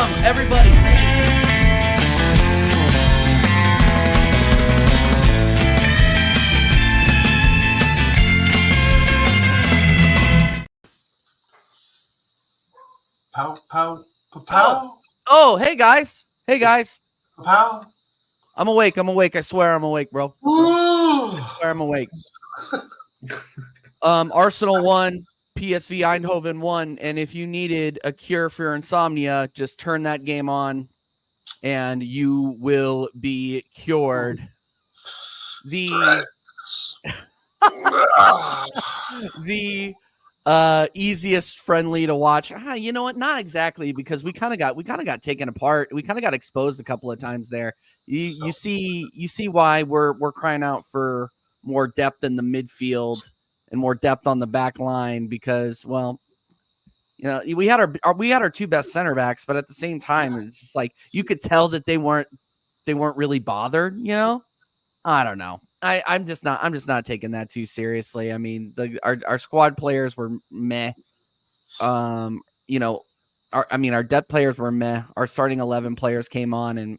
Welcome, everybody. Pow, pow, pow. Oh, hey guys. Hey guys. Pow. I'm awake. I swear I'm awake, bro. I swear I'm awake. Arsenal won. PSV Eindhoven won. And if you needed a cure for your insomnia, just turn that game on and you will be cured. The easiest friendly to watch. You know what? Not exactly, because we kind of got taken apart. We kind of got exposed a couple of times there. You see why we're crying out for more depth in the midfield and more depth on the back line, because, well, you know, we had our two best center backs, but at the same time, it's just like you could tell that they weren't really bothered, you know? I don't know. I'm just not taking that too seriously. I mean, our squad players were meh. You know, our depth players were meh. Our starting 11 players came on and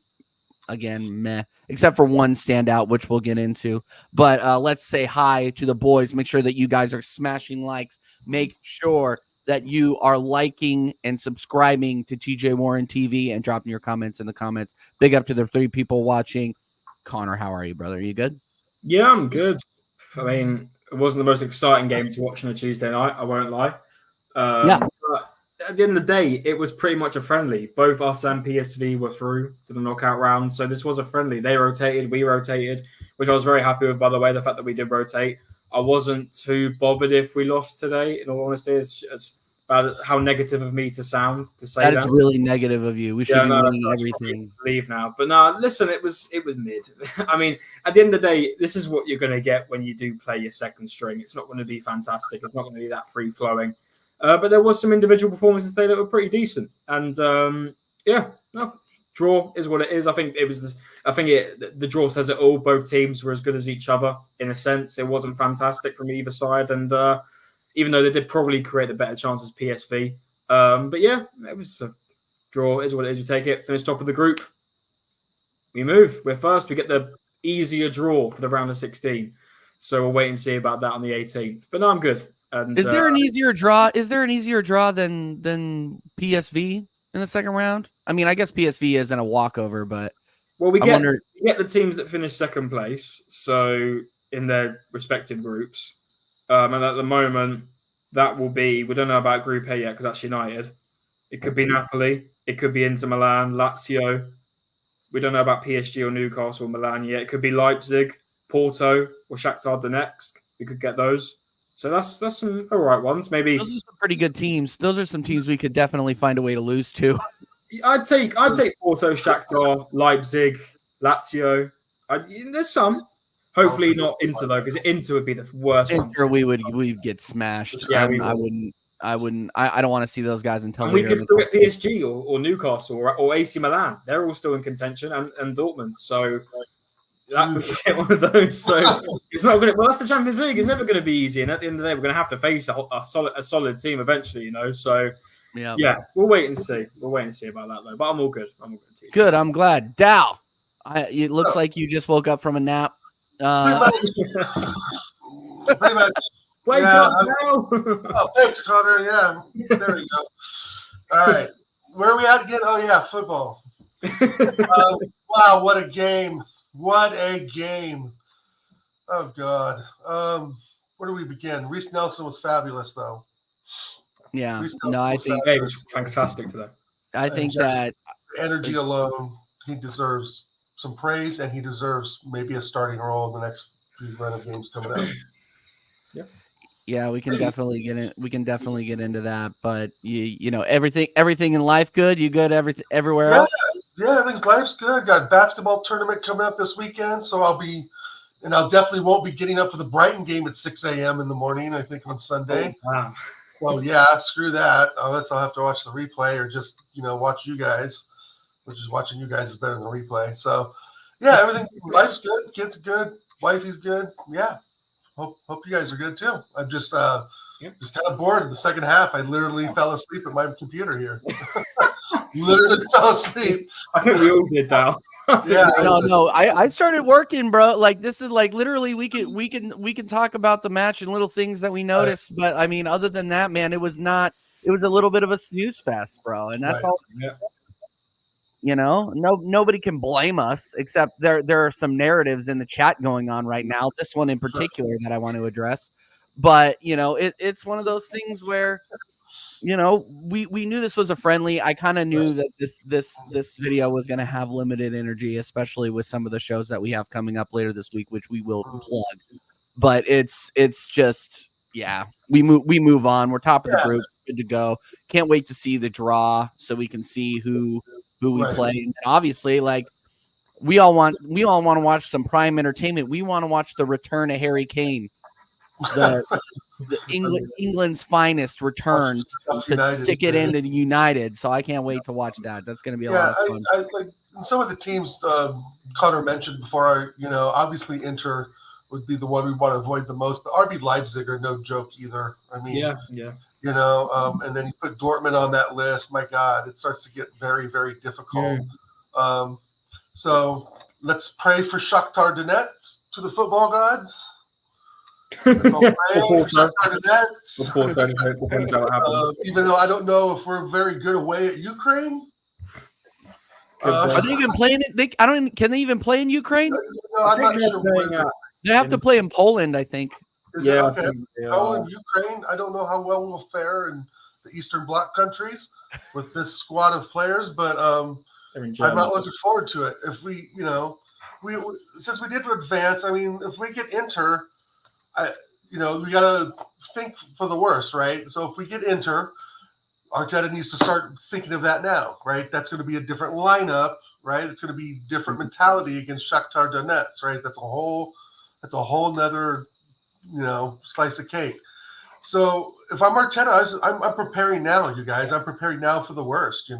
again meh, except for one standout, which we'll get into. But let's say hi to the boys. Make sure that you guys are smashing likes. Make sure that you are liking and subscribing to TJ Warren TV and dropping your comments in the comments. Big up to the 3 people watching. Connor, how are you, brother? Are you good? Yeah, I'm good. I mean, it wasn't the most exciting game to watch on a Tuesday night, I won't lie. Yeah. But at the end of the day, it was pretty much a friendly. Both us and PSV were through to the knockout round, so this was a friendly. They rotated, we rotated, which I was very happy with, by the way, the fact that we did rotate. I wasn't too bothered if we lost today, in all honesty. It's about how negative of me to sound to say that. That is really negative of you. We should be winning everything. Leave now, but no. Listen, it was mid. I mean, at the end of the day, this is what you're going to get when you do play your second string. It's not going to be fantastic. It's not going to be that free flowing. But there was some individual performances today that were pretty decent. And draw is what it is. I think it was. The draw says it all. Both teams were as good as each other in a sense. It wasn't fantastic from either side, and even though they did probably create a better chance as PSV. But yeah, it was a draw is what it is. We take it. Finish top of the group. We move. We're first. We get the easier draw for the round of 16. So we'll wait and see about that on the 18th. But no, I'm good. And, is there an easier draw? Is there an easier draw than PSV in the second round? I mean, I guess PSV isn't a walkover, but we get the teams that finish second place. So in their respective groups. And at the moment, that will be, we don't know about Group A yet because that's United. It could be Napoli. It could be Inter Milan, Lazio. We don't know about PSG or Newcastle or Milan yet. It could be Leipzig, Porto, or Shakhtar Donetsk. We could get those. So that's some all right ones. Maybe those are some pretty good teams. Those are some teams we could definitely find a way to lose to. I'd take Porto, Shakhtar, Leipzig, Lazio. There's some. Hopefully not Inter though, because Inter would be the worst. Inter, we'd get smashed. Yeah, I wouldn't. I don't want to see those guys until we could still get PSG or Newcastle or AC Milan. They're all still in contention, and Dortmund. So that we could get one of those. So it's not going to. Well, that's the Champions League. It's never going to be easy. And at the end of the day, we're going to have to face a solid team eventually. You know. So yeah, we'll wait and see. We'll wait and see about that though. But I'm all good. Good. I'm glad. Dow, it looks like you just woke up from a nap. Pretty much. Wake up now. Oh, thanks, Connor. Yeah, there we go. All right, where are we at again? Oh yeah, football. Wow, what a game! What a game! Oh God, where do we begin? Reece Nelson was fabulous, though. Yeah, I think it was fantastic today. I think that energy alone, he deserves some praise, and he deserves maybe a starting role in the next few run of games coming out. Yeah, we can definitely get in. We can definitely get into that. But you know, everything in life good. You good? Everywhere else? Yeah, everything's life's good. Got a basketball tournament coming up this weekend, so I'll definitely won't be getting up for the Brighton game at 6 a.m. in the morning. I think on Sunday. Oh, wow. Well, yeah, screw that. Unless I'll have to watch the replay or just watch you guys. Which is watching you guys is better than the replay. So, yeah, everything. Life's good. Kids are good. Wifey's good. Yeah. Hope you guys are good too. I'm just kind of bored. The second half, I literally fell asleep at my computer here. Literally fell asleep. I think we all did that. Yeah. No. I started working, bro. Like this is like literally we can talk about the match and little things that we noticed, but I mean, other than that, man, it was a little bit of a snooze fest, bro, and that's Right. all. Yeah. You know, nobody can blame us, except there are some narratives in the chat going on right now. This one in particular that I want to address, but you know, it's one of those things where, you know, we knew this was a friendly. I kind of knew that this video was going to have limited energy, especially with some of the shows that we have coming up later this week, which we will plug. But it's just, yeah, we move on. We're top of the group, good to go. Can't wait to see the draw so we can see who we play. And obviously, like we all want to watch some prime entertainment. We want to watch the return of Harry Kane, the England's finest return to stick it into United. So I can't wait to watch that. That's going to be a lot of fun. I like some of the teams Connor mentioned before. Obviously Inter would be the one we want to avoid the most, but RB Leipzig are no joke either. I mean, yeah. And then you put Dortmund on that list. My God, it starts to get very, very difficult. So let's pray for Shakhtar Donetsk to the football gods. Let's all pray for Shakhtar Donetsk. Even though I don't know if we're very good away at Ukraine. Are they even playing it? Can they even play in Ukraine? No, I'm not sure. They have to play in Poland, I think. Is it okay? Poland, Ukraine. I don't know how well we'll fare in the Eastern Bloc countries with this squad of players, but I'm not looking forward to it. If we since we did advance, I mean, if we get Inter, we got to think for the worst, right? So if we get Inter, Arteta needs to start thinking of that now, right? That's going to be a different lineup, right? It's going to be different mentality against Shakhtar Donetsk, right? That's a whole nother, slice of cake. So if I'm Arteta, I'm preparing now, you guys. I'm preparing now for the worst,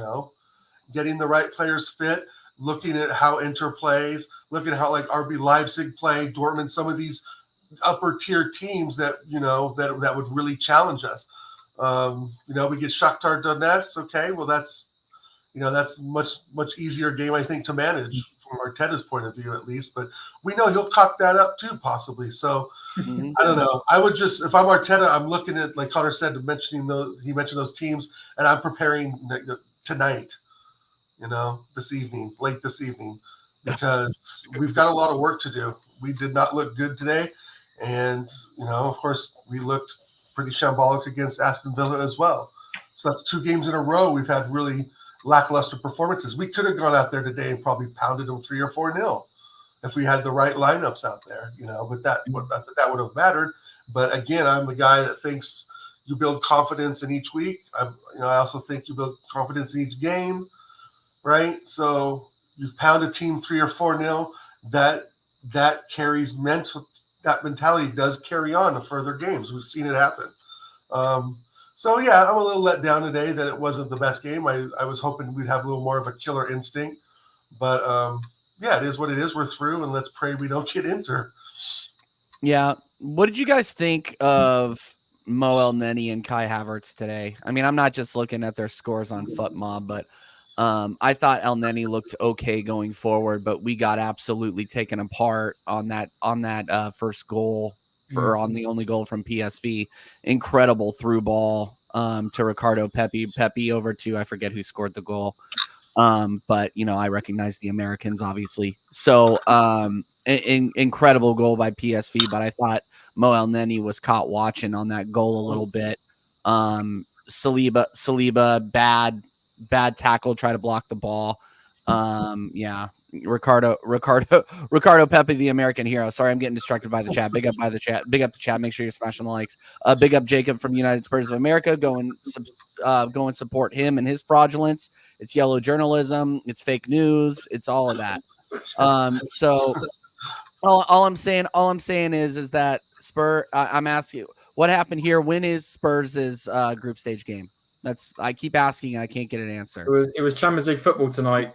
getting the right players fit, looking at how Inter plays, looking at how like RB Leipzig play, Dortmund, some of these upper tier teams that that would really challenge us. We get Shakhtar Donetsk. Okay, well that's much easier game I think to manage from Arteta's point of view at least. But we know he'll cock that up too possibly. So I don't know. I would just, if I'm Arteta, I'm looking at, like Connor said, he mentioned those teams, and I'm preparing tonight. Late this evening, because we've got a lot of work to do. We did not look good today. And, of course, we looked pretty shambolic against Aston Villa as well. So that's 2 games in a row we've had really lackluster performances. We could have gone out there today and probably pounded them 3 or 4-0 if we had the right lineups out there, but that would have mattered. But again, I'm the guy that thinks you build confidence in each week. I also think you build confidence in each game, right? So you pound a team 3 or 4-0, that carries that mentality does carry on to further games. We've seen it happen. So yeah, I'm a little let down today that it wasn't the best game. I was hoping we'd have a little more of a killer instinct, but it is what it is. We're through, and let's pray we don't get Inter. Yeah. What did you guys think of Mo Elneny and Kai Havertz today? I mean, I'm not just looking at their scores on FootMob, but I thought Elneny looked okay going forward, but we got absolutely taken apart on that first goal on the only goal from PSV. Incredible through ball to Ricardo Pepi over to, I forget who scored the goal. But I recognize the Americans obviously. So incredible goal by PSV, but I thought Mo Elneny was caught watching on that goal a little bit. Saliba bad tackle, try to block the ball. Ricardo Pepi, the American hero. Sorry, I'm getting distracted by the chat. Big up the chat. Make sure you're smashing the likes. Big up Jacob from United Spurs of America. Go and support him and his fraudulence. It's yellow journalism. It's fake news. It's all of that. So all I'm saying is that I'm asking you, what happened here? When is Spurs' group stage game? I keep asking and I can't get an answer. It was Champions League football tonight.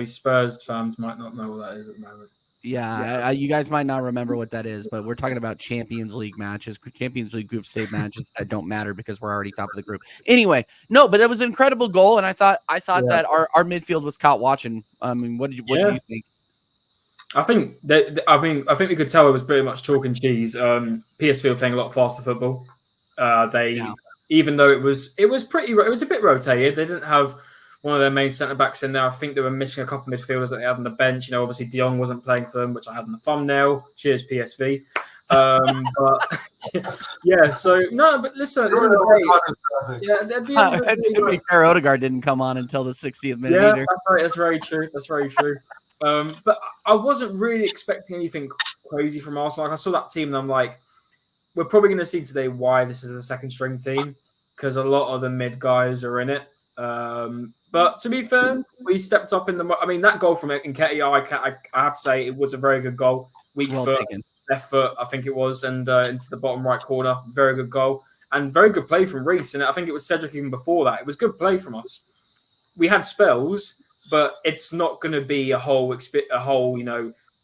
Spurs fans might not know what that is at the moment. Yeah, you guys might not remember what that is, but we're talking about Champions League matches, Champions League group stage matches that don't matter because we're already top of the group. Anyway, no, but that was an incredible goal, and I thought that our midfield was caught watching. I mean, what did you think? I think we could tell it was pretty much chalk and cheese. PSV were playing a lot faster football. Even though it was a bit rotated. They didn't have one of their main centre backs in there. I think they were missing a couple of midfielders that they had on the bench. Obviously De Jong wasn't playing for them, which I had in the thumbnail. Cheers PSV. But yeah, so no, but listen. To be fair, Odegaard didn't come on until the 60th minute either. That's very true. But I wasn't really expecting anything crazy from Arsenal. Like, I saw that team and I'm like, we're probably going to see today why this is a second string team because a lot of the mid guys are in it. But to be fair, we stepped up in that goal from Nketiah, I have to say it was a very good goal. Weak foot, left foot, I think it was, and into the bottom right corner. Very good goal and very good play from Reece. And I think it was Cedric even before that. It was good play from us. We had spells, but it's not going to be a whole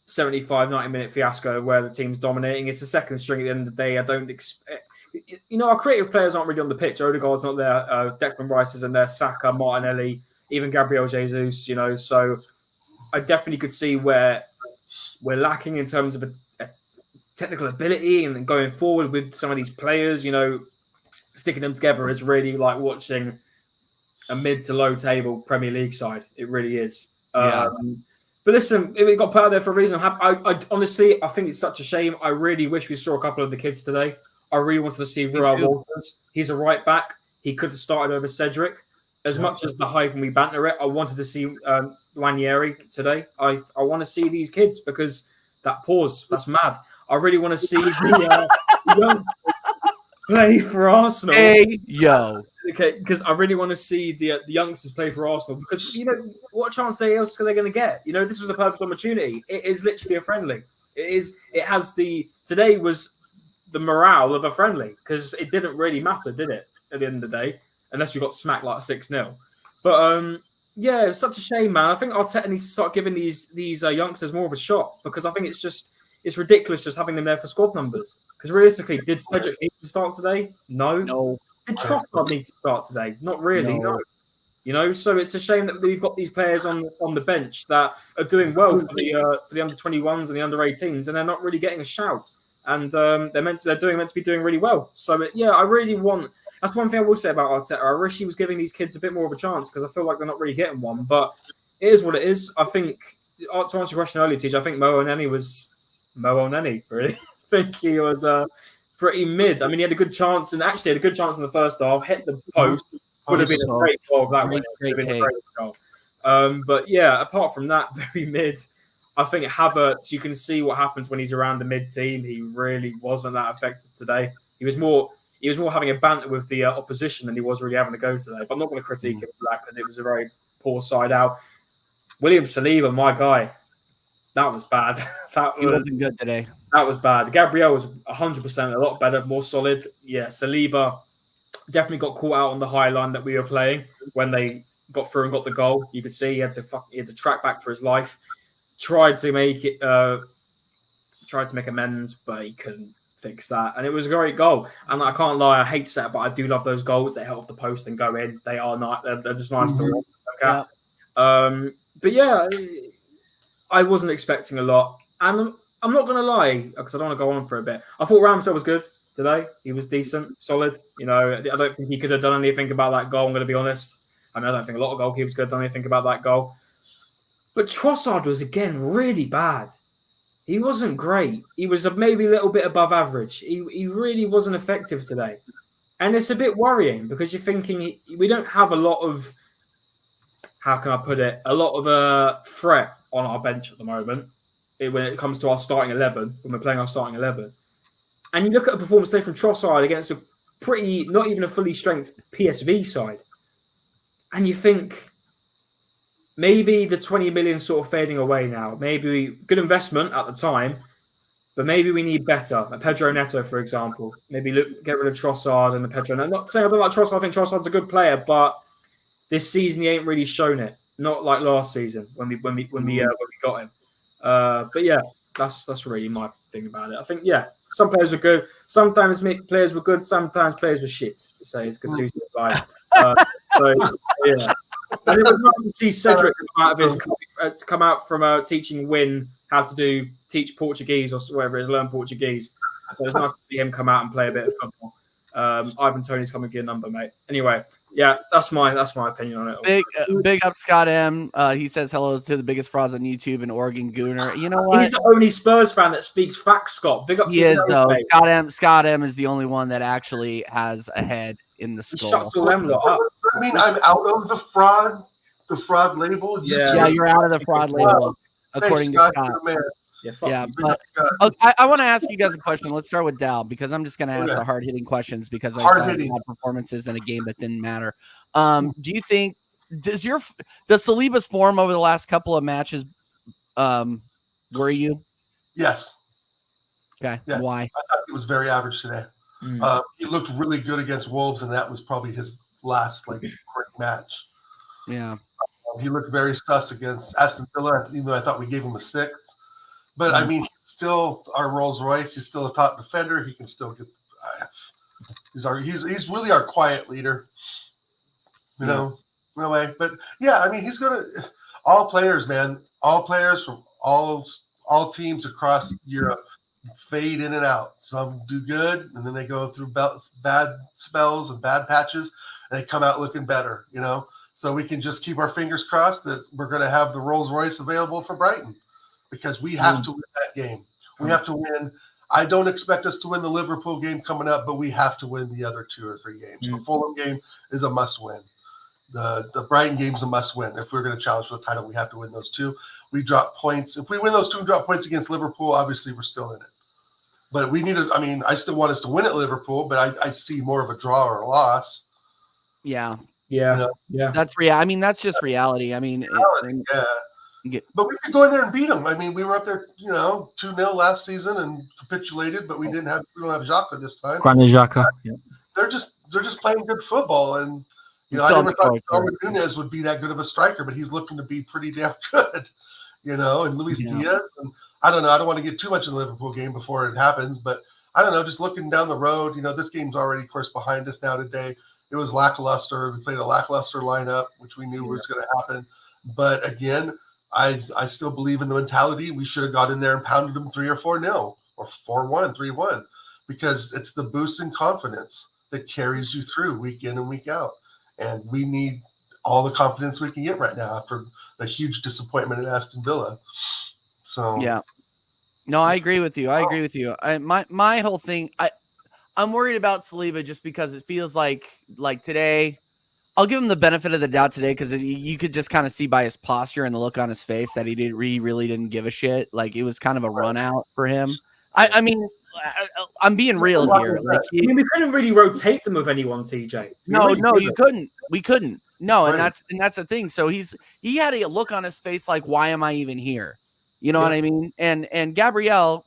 75, 90-minute fiasco where the team's dominating. It's a second string at the end of the day. I don't expect... our creative players aren't really on the pitch. Odegaard's not there. Declan Rice isn't there. Saka, Martinelli, even Gabriel Jesus, So I definitely could see where we're lacking in terms of a technical ability, and then going forward with some of these players, sticking them together is really like watching a mid to low table Premier League side. It really is. Yeah. But listen, it got put out there for a reason. I honestly, I think it's such a shame. I really wish we saw a couple of the kids today. I really wanted to see Ruel Walters. He's a right back. He could have started over Cedric. As much as the hype and we banter it, I wanted to see Ranieri today. I want to see these kids because that's mad. I really want to see the young play for Arsenal. Hey, yo. Okay, because I really want to see the youngsters play for Arsenal because, what chance else are they going to get? This was a perfect opportunity. It is literally a friendly. Today was the morale of a friendly because it didn't really matter, did it, at the end of the day, unless we got smacked like 6-0. But, yeah, it's such a shame, man. I think Arteta needs to start giving these youngsters more of a shot because I think it's ridiculous just having them there for squad numbers. Because realistically, did Cedric need to start today? No. Did Trossard need to start today? Not really, no. So it's a shame that we've got these players on the bench that are doing well for the under-21s and the under-18s, and they're not really getting a shout. And they're meant to be doing really well. So yeah, I really want. That's one thing I will say about Arteta. I wish he was giving these kids a bit more of a chance because I feel like they're not really getting one. But it is what it is. I think to answer your question earlier, TJ, I think Mo Oneni was Mo Oneni. Really, I think he was pretty mid. I mean, he had a good chance, and actually had a good chance in the first half. Hit the post. Would have been a great goal. That would have been a great goal. But yeah, apart from that, very mid. I think Havertz, you can see what happens when he's around the mid team. He really wasn't that effective today. He was more having a banter with the opposition than he was really having a go today. But I'm not going to critique him for that because it was a very poor side out. William Saliba, my guy, that was bad. He wasn't good today. That was bad. Gabriel was 100% a lot better, more solid. Yeah, Saliba definitely got caught out on the high line that we were playing when they got through and got the goal. You could see he had to track back for his life. Tried to make amends, but he couldn't fix that. And it was a great goal. And I can't lie, I hate that, but I do love those goals. They hit off the post and go in. They are not. They're just nice to look at. Yeah. But yeah, I wasn't expecting a lot. And I'm not going to lie, because I don't want to go on for a bit. I thought Ramsdale was good today. He was decent, solid. I don't think he could have done anything about that goal, I'm going to be honest. I don't think a lot of goalkeepers could have done anything about that goal. But Trossard was, again, really bad. He wasn't great. He was maybe a little bit above average. He really wasn't effective today. And it's a bit worrying because you're thinking we don't have a lot of, how can I put it, a lot of threat on our bench at the moment when it comes to our starting 11, when we're playing our starting 11. And you look at a performance today from Trossard against a pretty, not even a fully strength PSV side. And you think, maybe the 20 million sort of fading away now. Maybe good investment at the time, but maybe we need better. Like Pedro Neto, for example. Maybe get rid of Trossard and the Pedro Neto. Not saying I don't like Trossard. I think Trossard's a good player, but this season he ain't really shown it. Not like last season when we got him. But yeah, that's really my thing about it. I think some players were good. Sometimes players were good. Sometimes players were shit. To say it's Gattuso side. So yeah, and it was nice to see Cedric come out from teaching Win how to teach Portuguese or whatever it is, learn Portuguese. So it was nice to see him come out and play a bit of football. Ivan Toney's coming for your number, mate. Anyway, yeah, that's my opinion on it. Big up Scott M. He says hello to the biggest frauds on YouTube and Oregon Gooner. You know what? He's the only Spurs fan that speaks facts, Scott. Big up to yourself, mate. Scott M is the only one that actually has a head in the skull. He shuts all them lot up. I mean, I'm out of the fraud label. Yeah, you're out of the fraud label, according to Scott. But okay, I want to ask you guys a question. Let's start with Dal, because I'm just going to ask the hard-hitting questions because I saw bad performances in a game that didn't matter. Do you think does Saliba's form over the last couple of matches worry you? Yes. Okay. Yeah. Why? I thought he was very average today. He looked really good against Wolves, and that was probably his last great match. Yeah. He looked very sus against Aston Villa, even though I thought we gave him a 6. But I mean, he's still our Rolls Royce. He's still a top defender. He can still get. He's really our quiet leader. You know, in a way. But yeah, I mean, he's gonna. All players, man. All players from all teams across Europe fade in and out. Some do good, and then they go through bad spells and bad patches, and they come out looking better. You know, so we can just keep our fingers crossed that we're going to have the Rolls Royce available for Brighton. Because we have to win that game. We have to win. I don't expect us to win the Liverpool game coming up, but we have to win the other 2 or 3 games. The Fulham game is a must-win. The Brighton game is a must-win. If we're going to challenge for the title, we have to win those 2. We drop points. If we win those 2 and drop points against Liverpool, obviously we're still in it. But we need to. I mean, I still want us to win at Liverpool, but I see more of a draw or a loss. Yeah. Yeah. That's I mean, that's just reality. I mean, but we could go in there and beat them. I mean, we were up there, 2-0 last season and capitulated, but we don't have Xhaka this time. Granit Xhaka. Yeah. They're just playing good football, and I never thought Darwin Núñez would be that good of a striker, but he's looking to be pretty damn good. And Luis Diaz, and I don't know. I don't want to get too much in the Liverpool game before it happens, but I don't know. Just looking down the road, this game's already, of course, behind us now today. It was lackluster. We played a lackluster lineup, which we knew was going to happen. But again, I still believe in the mentality. We should have got in there and pounded them 3 or 4-0 or 4-1, 3-1, because it's the boost in confidence that carries you through week in and week out. And we need all the confidence we can get right now after the huge disappointment in Aston Villa. So yeah, no, I agree with you. My whole thing, I'm worried about Saliba just because it feels like today. I'll give him the benefit of the doubt today because you could just kind of see by his posture and the look on his face that he really didn't give a shit. Like, it was kind of a run out for him. I mean, I'm being real here. We couldn't really rotate them with anyone, TJ. You couldn't. We couldn't. No, and that's the thing. So he had a look on his face like, why am I even here? You know what I mean? And Gabriel,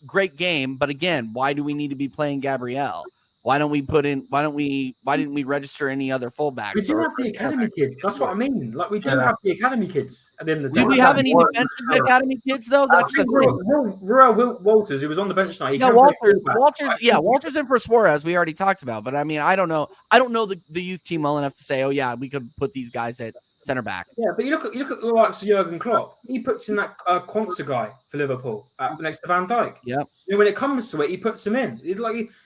great game, but again, why do we need to be playing Gabriel? Why didn't we register any other fullbacks? We do have the academy kids. That's what I mean. Like, we do have the academy kids. And then do we have any defensive academy kids though? That's the thing. Ruel Walters, who was on the bench tonight. Walters and Suarez, we already talked about. But I mean, I don't know. I don't know the youth team well enough to say, oh yeah, we could put these guys at center back. Yeah, but you look at the likes of Jurgen Klopp. He puts in that Quansah guy for Liverpool next to Van Dijk. Yeah. When it comes to it, he puts him in.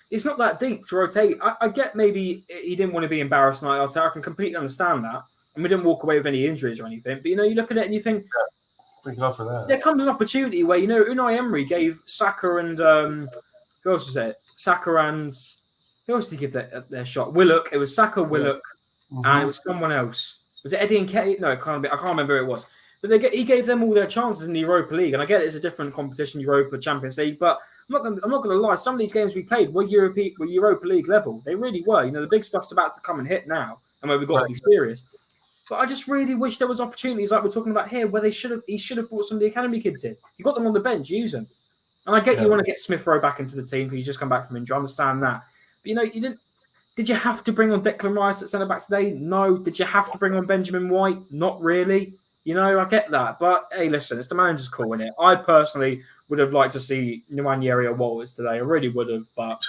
It's not that deep to rotate. I get maybe he didn't want to be embarrassed tonight. I can completely understand that. And we didn't walk away with any injuries or anything. But, you look at it and you think, thank God for that. There comes an opportunity where, Unai Emery gave Saka and who else was it? Saka and who else did he give their shot? Willock. It was Saka, Willock, and it was someone else. Was it Eddie and Ketty? No, I can't remember who it was. But he gave them all their chances in the Europa League. And I get it's a different competition, Europa, Champions League. But I'm not going to lie. Some of these games we played were Europa League level. They really were. The big stuff's about to come and hit now, and where we've got to be serious. But I just really wish there was opportunities like we're talking about here, where he should have brought some of the academy kids in. You got them on the bench, use them. And I get you want to get Smith Rowe back into the team because he's just come back from injury. I understand that. But you didn't. Did you have to bring on Declan Rice at centre back today? No. Did you have to bring on Benjamin White? Not really. You know, I get that. But, hey, listen, it's the manager's calling it. I personally would have liked to see Nwaneri or Walters today. I really would have, but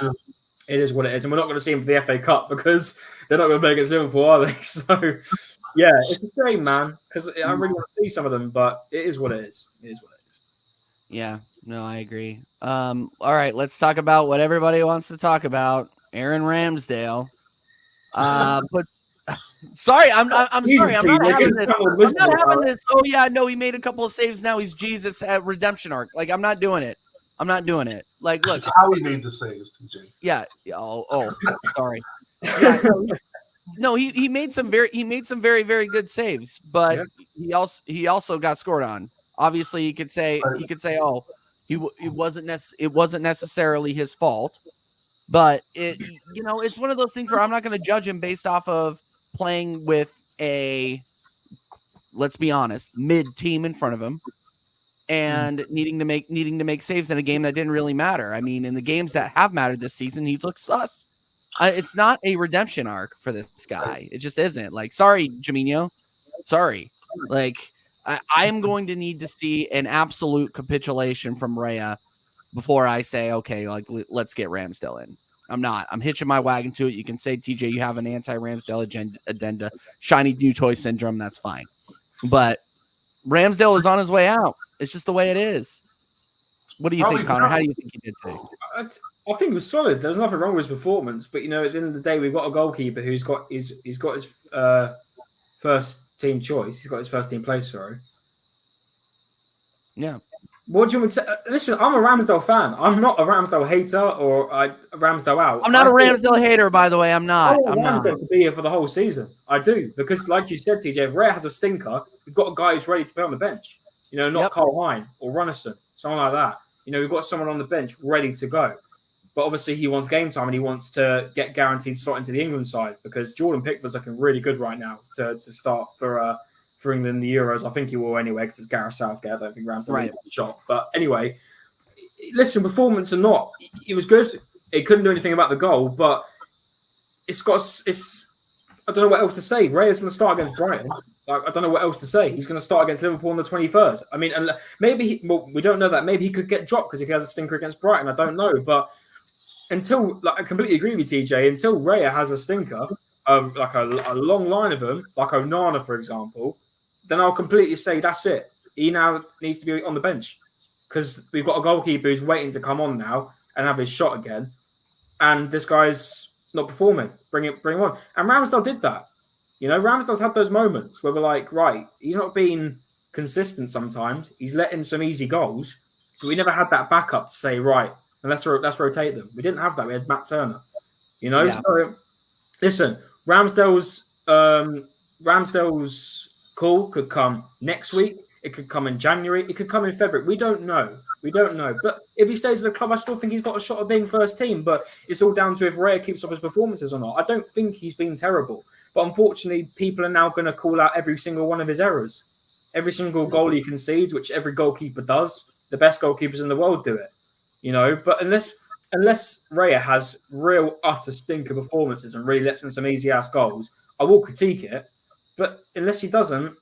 it is what it is. And we're not going to see him for the FA Cup because they're not going to play against Liverpool, are they? So, yeah, it's a shame, man, because I really want to see some of them, but it is what it is. It is what it is. Yeah, no, I agree. All right, let's talk about what everybody wants to talk about. Aaron Ramsdale. But sorry, I'm sorry. I'm not having this. I'm not having this. Oh yeah, no, he made a couple of saves. Now he's Jesus at redemption arc. Like, I'm not doing it. I'm not doing it. Like, look, that's how he made the saves, TJ. Yeah. Oh, sorry. Yeah. No, he made some very very good saves, but he also got scored on. Obviously, he could say, oh, it wasn't necessarily his fault, but it's one of those things where I'm not going to judge him based off of playing with a, let's be honest, mid team in front of him and needing to make saves in a game that didn't really matter. I mean, in the games that have mattered this season, he looks sus. It's not a redemption arc for this guy. It just isn't. Like, sorry, Jaminho. Sorry. Like, I am going to need to see an absolute capitulation from Raya before I say, okay, like, let's get Ramsdale in. I'm not. I'm hitching my wagon to it. You can say, TJ, you have an anti-Ramsdale agenda, shiny new toy syndrome. That's fine. But Ramsdale is on his way out. It's just the way it is. What do you think, Connor? How do you think he did today? I think it was solid. There's nothing wrong with his performance, but at the end of the day, we've got a goalkeeper who's got his first team choice. He's got his first team place. Sorry. Yeah. What do you want me to say? Listen, I'm a Ramsdale fan. I'm not a Ramsdale hater or a Ramsdale out. I'm not a Ramsdale hater, by the way. I'm not. I'm Ramsdale to be here for the whole season. I do, because like you said, TJ, if Raya has a stinker, we've got a guy who's ready to play on the bench. Not Carl Hine or Runnison, someone like that. We've got someone on the bench ready to go. But obviously he wants game time and he wants to get guaranteed slot into the England side because Jordan Pickford's looking really good right now to start for England in the Euros. I think he will anyway because it's Gareth Southgate. I don't think Ramsdale will get the shot. But anyway, listen, performance or not, it was good. It couldn't do anything about the goal, but it's I don't know what else to say. Raya's going to start against Brighton. I don't know what else to say. He's going to start against Liverpool on the 23rd. I mean, maybe we don't know that. Maybe he could get dropped because if he has a stinker against Brighton, I don't know. But until, I completely agree with TJ, until Raya has a stinker, like a long line of them, like Onana, for example, then I'll completely say that's it. He now needs to be on the bench because we've got a goalkeeper who's waiting to come on now and have his shot again. And this guy's not performing. Bring him on. And Ramsdale did that. Ramsdale's had those moments where we're like, right, he's not being consistent sometimes. He's letting some easy goals, but we never had that backup to say, right, and let's rotate them. We didn't have that. We had Matt Turner. Yeah. So listen, Ramsdale's call could come next week. It could come in January. It could come in February. We don't know. But if he stays at the club, I still think he's got a shot of being first team. But it's all down to if Raya keeps up his performances or not. I don't think he's been terrible. But unfortunately, people are now going to call out every single one of his errors. Every single goal he concedes, which every goalkeeper does. The best goalkeepers in the world do it. But unless Raya has real utter stinker performances and really lets in some easy ass goals, I will critique it. But unless he doesn't,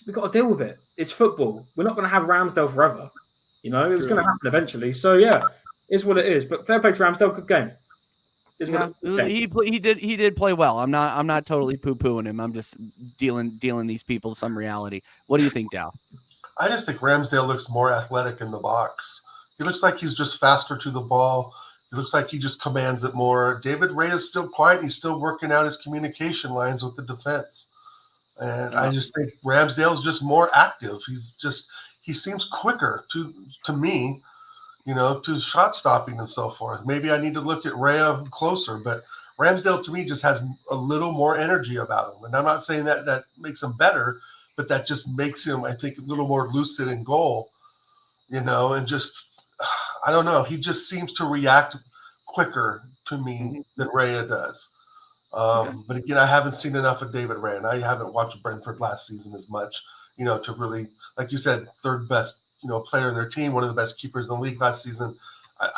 we've got to deal with it. It's football. We're not going to have Ramsdale forever. It was going to happen eventually. So yeah, it's what it is. But fair play to Ramsdale, good game. He did play well. I'm not totally poo-pooing him. I'm just dealing these people some reality. What do you think, Dal? I just think Ramsdale looks more athletic in the box. He looks like he's just faster to the ball. He looks like he just commands it more. David Raya is still quiet. He's still working out his communication lines with the defense. And I just think Ramsdale's just more active. He seems quicker to me, to shot stopping and so forth. Maybe I need to look at Raya closer, but Ramsdale to me just has a little more energy about him. And I'm not saying that makes him better, but that just makes him, I think, a little more lucid in goal, and just, I don't know. He just seems to react quicker to me than Raya does. But again, I haven't seen enough of David Raya, and I haven't watched Brentford last season as much, to really, like you said, third best, player in their team, one of the best keepers in the league last season.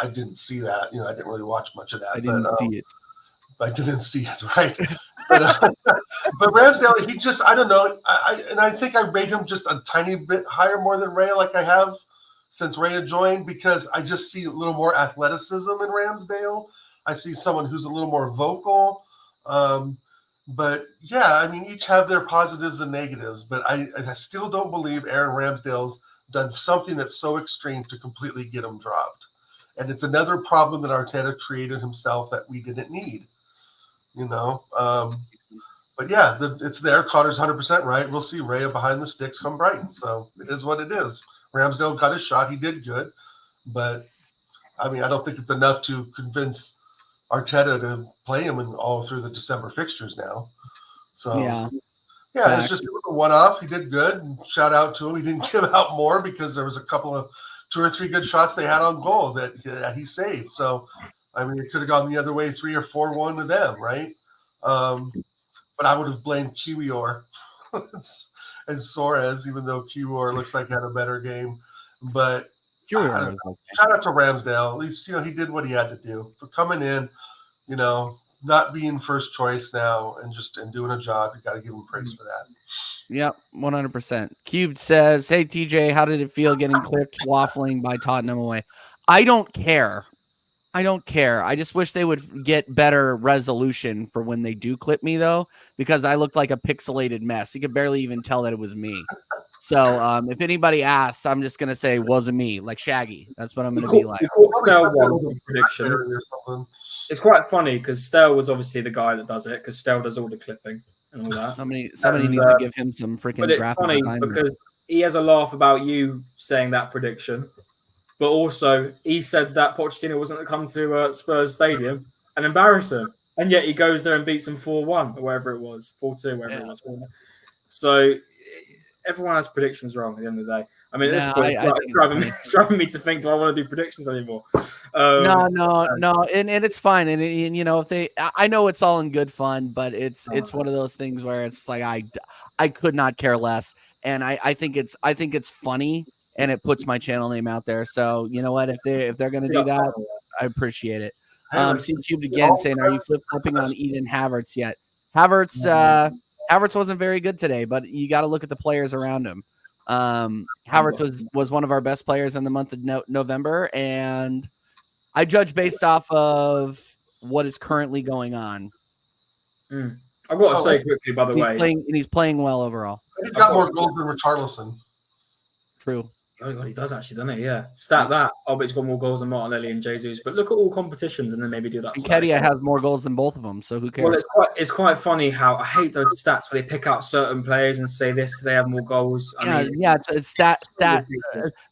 I didn't see that. I didn't really watch much of that. I didn't see it. I didn't see it, right? But Ramsdale, he just, I don't know. I think I rate him just a tiny bit higher more than Ray, like I have since Ray had joined, because I just see a little more athleticism in Ramsdale. I see someone who's a little more vocal. But yeah, I mean, each have their positives and negatives, but I still don't believe Aaron Ramsdale's done something that's so extreme to completely get him dropped. And it's another problem that Arteta created himself that we didn't need, But yeah, it's there. Connor's 100% right. We'll see Raya behind the sticks come Brighton. So it is what it is. Ramsdale got his shot. He did good. But, I mean, I don't think it's enough to convince Arteta to play him all through the December fixtures now. So, yeah, it's just a one-off. He did good. And shout out to him. He didn't give out more because there was a couple of 2 or 3 good shots they had on goal that he saved. So, I mean, it could have gone the other way, 3 or 4-1 to them, right? But I would have blamed Kiwior and Suarez, even though Kiwior looks like he had a better game. But shout out to Ramsdale. At least, he did what he had to do. For coming in, not being first choice now and doing a job, you got to give him praise for that. Yep, 100%. Cubed says, hey, TJ, how did it feel getting clipped waffling by Tottenham away? I don't care. I just wish they would get better resolution for when they do clip me, though, because I looked like a pixelated mess. You could barely even tell that it was me. So if anybody asks, I'm just going to say, wasn't me, like Shaggy. That's what I'm going to be like. Prediction. It's quite funny because Stell was obviously the guy that does it, because Stell does all the clipping and all that. Somebody needs to give him some freaking graphic. But it's funny because he has a laugh about you saying that prediction. But also, he said that Pochettino wasn't going to come to Spurs Stadium and embarrass him. And yet he goes there and beats them 4-1 or wherever it was, 4-2, wherever it was. So everyone has predictions wrong at the end of the day. I mean, at this point, it's driving me to think, do I want to do predictions anymore? No. And it's fine. And if I know it's all in good fun, but it's one of those things where it's like, I could not care less. And I think it's funny. And it puts my channel name out there. So you know what? If they're gonna do that, I appreciate it. See Cubed again saying, "Are you flip-flopping on Eden Havertz yet?" Havertz wasn't very good today, but you got to look at the players around him. Havertz was one of our best players in the month of November, and I judge based off of what is currently going on. I've got to say quickly, by the way, he's playing well overall. He's got more goals than Richarlison. True. Oh, God, he does actually, doesn't he? Yeah. Stat that. Oh, but he's got more goals than Martinelli and Jesus. But look at all competitions and then maybe do that. Nketiah has more goals than both of them, so who cares? Well, it's quite funny how I hate those stats where they pick out certain players and say they have more goals. It's stat.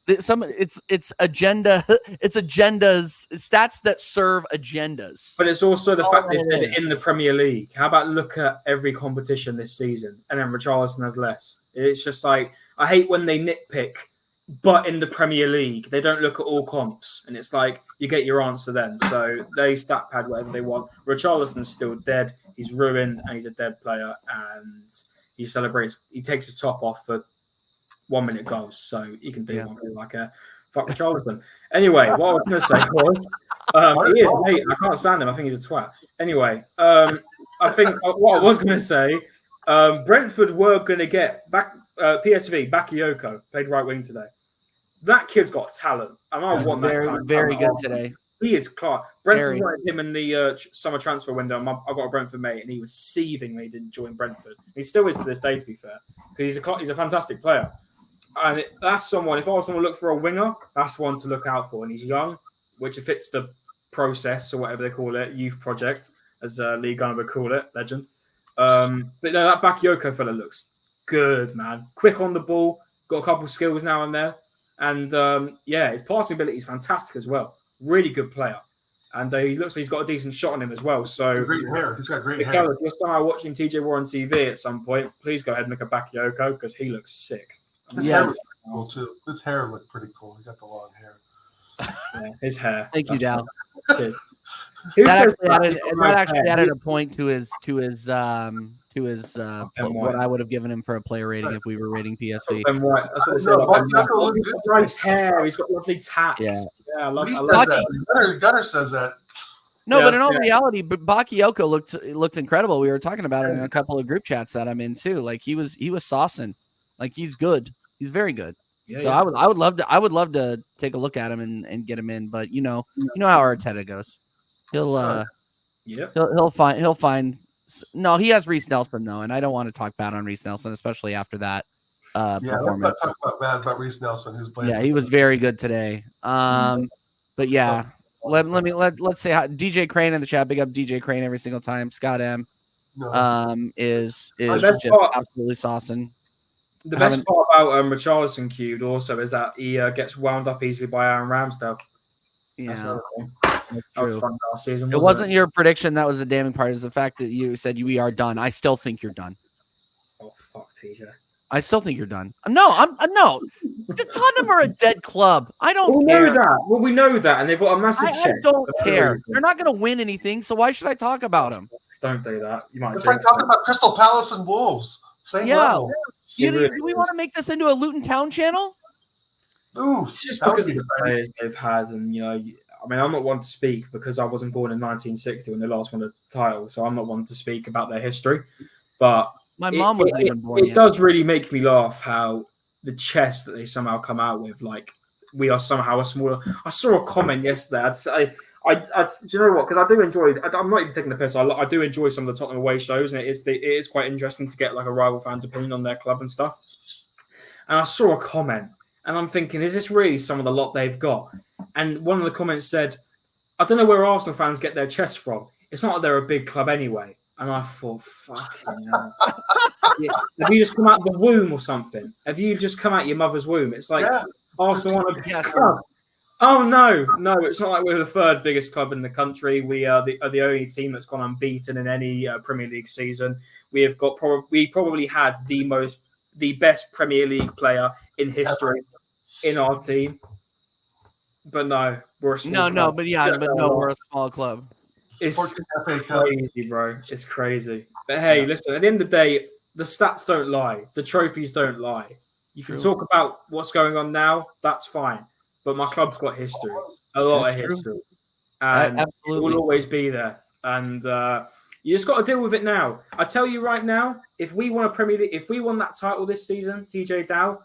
It's agenda. It's agendas. It's stats that serve agendas. But it's also the fact they said in the Premier League. How about look at every competition this season and then Richarlison has less? It's just like, I hate when they nitpick. But in the Premier League, they don't look at all comps. And it's like, you get your answer then. So they stat pad whatever they want. Richarlison's still dead. He's ruined and he's a dead player. And he celebrates. He takes his top off for 1 minute goals. So he can do one like a fuck Richarlison. Anyway, what I was going to say was, he is mate. I can't stand him. I think he's a twat. Anyway, I think what I was going to say, Brentford were going to get back PSV, Bakayoko, played right wing today. That kid's got talent. And I want that very good today. He is class. Brentford wanted him in the summer transfer window. I've got a Brentford mate, and he was seething when he didn't join Brentford. He still is to this day, to be fair, because he's a fantastic player. And that's someone, if I was going to look for a winger, that's one to look out for. And he's young, which fits the process or whatever they call it, youth project, as Lee Gunner would call it, legend. But no, that Bakayoko fella looks good, man. Quick on the ball, got a couple of skills now and there. And his passing ability is fantastic as well. Really good player. And he looks like he's got a decent shot on him as well. So great hair. He's got great hair. If you're somehow watching TJ War on TV at some point, please go ahead and look at Bakayoko because he looks sick. His hair looks cool too. His hair looked pretty cool. He got the long hair. Yeah, his hair. Thank you, Dal. Cheers. That actually added a point to his what I would have given him for a player rating if we were rating PSV. Ben White. That's what they said. He's got nice hair. He's got lovely tats. Yeah. I love that. Gunner says that. No, but in all reality, Bakayoko looked incredible. We were talking about it in a couple of group chats that I'm in too. Like he was saucing. Like he's good. He's very good. So I would love to take a look at him and get him in. But you know how Arteta goes. He'll find. No, he has Reece Nelson though, and I don't want to talk bad on Reece Nelson, especially after that performance. Let's not talk bad about Reece Nelson, who's playing. Yeah, he was very good today. But yeah. Let's say DJ Crane in the chat. Big up DJ Crane every single time. Scott M is just absolutely saucing. The best part about Richarlison cubed also is that he gets wound up easily by Aaron Ramsdale. Yeah, that was fun last season. It wasn't your prediction that was the damning part. Is the fact that you said we are done. I still think you're done. Oh fuck, TJ. I still think you're done. No, no. Tottenham are a dead club. I don't care. Know that. Well, we know that, and they've got a massive check. I don't care. They're not going to win anything, so why should I talk about them? Don't do that. You might. It's like talking about Crystal Palace and Wolves. Same level. Do we want to make this into a Luton Town channel? Ooh, it's just because of the players they've had, and I mean, I'm not one to speak because I wasn't born in 1960 when they last won a title, so I'm not one to speak about their history, but. My mom wasn't even born yet. It does really make me laugh how the chess that they somehow come out with, like we are somehow a smaller. I saw a comment yesterday. Do you know what? Because I do enjoy. I'm not even taking the piss. I do enjoy some of the Tottenham away shows, and it is quite interesting to get like a rival fan's opinion on their club and stuff. And I saw a comment, and I'm thinking, is this really some of the lot they've got? And one of the comments said, I don't know where Arsenal fans get their chess from. It's not that they're a big club anyway. And I thought, fucking hell. Have you just come out of the womb or something? Have you just come out of your mother's womb? It's like Arsenal want a big club. Oh, no, it's not like we're the third biggest club in the country. We are the only team that's gone unbeaten in any Premier League season. We probably had the best Premier League player in history in our team. But no, we're a small club. We're a small club. It's crazy, bro. It's crazy. But hey, listen, at the end of the day, the stats don't lie. The trophies don't lie. You can talk about what's going on now. That's fine. But my club's got history. A lot of history. And it will always be there. And you just got to deal with it now. I tell you right now, if we won a Premier League, if we won that title this season, TJ Dow,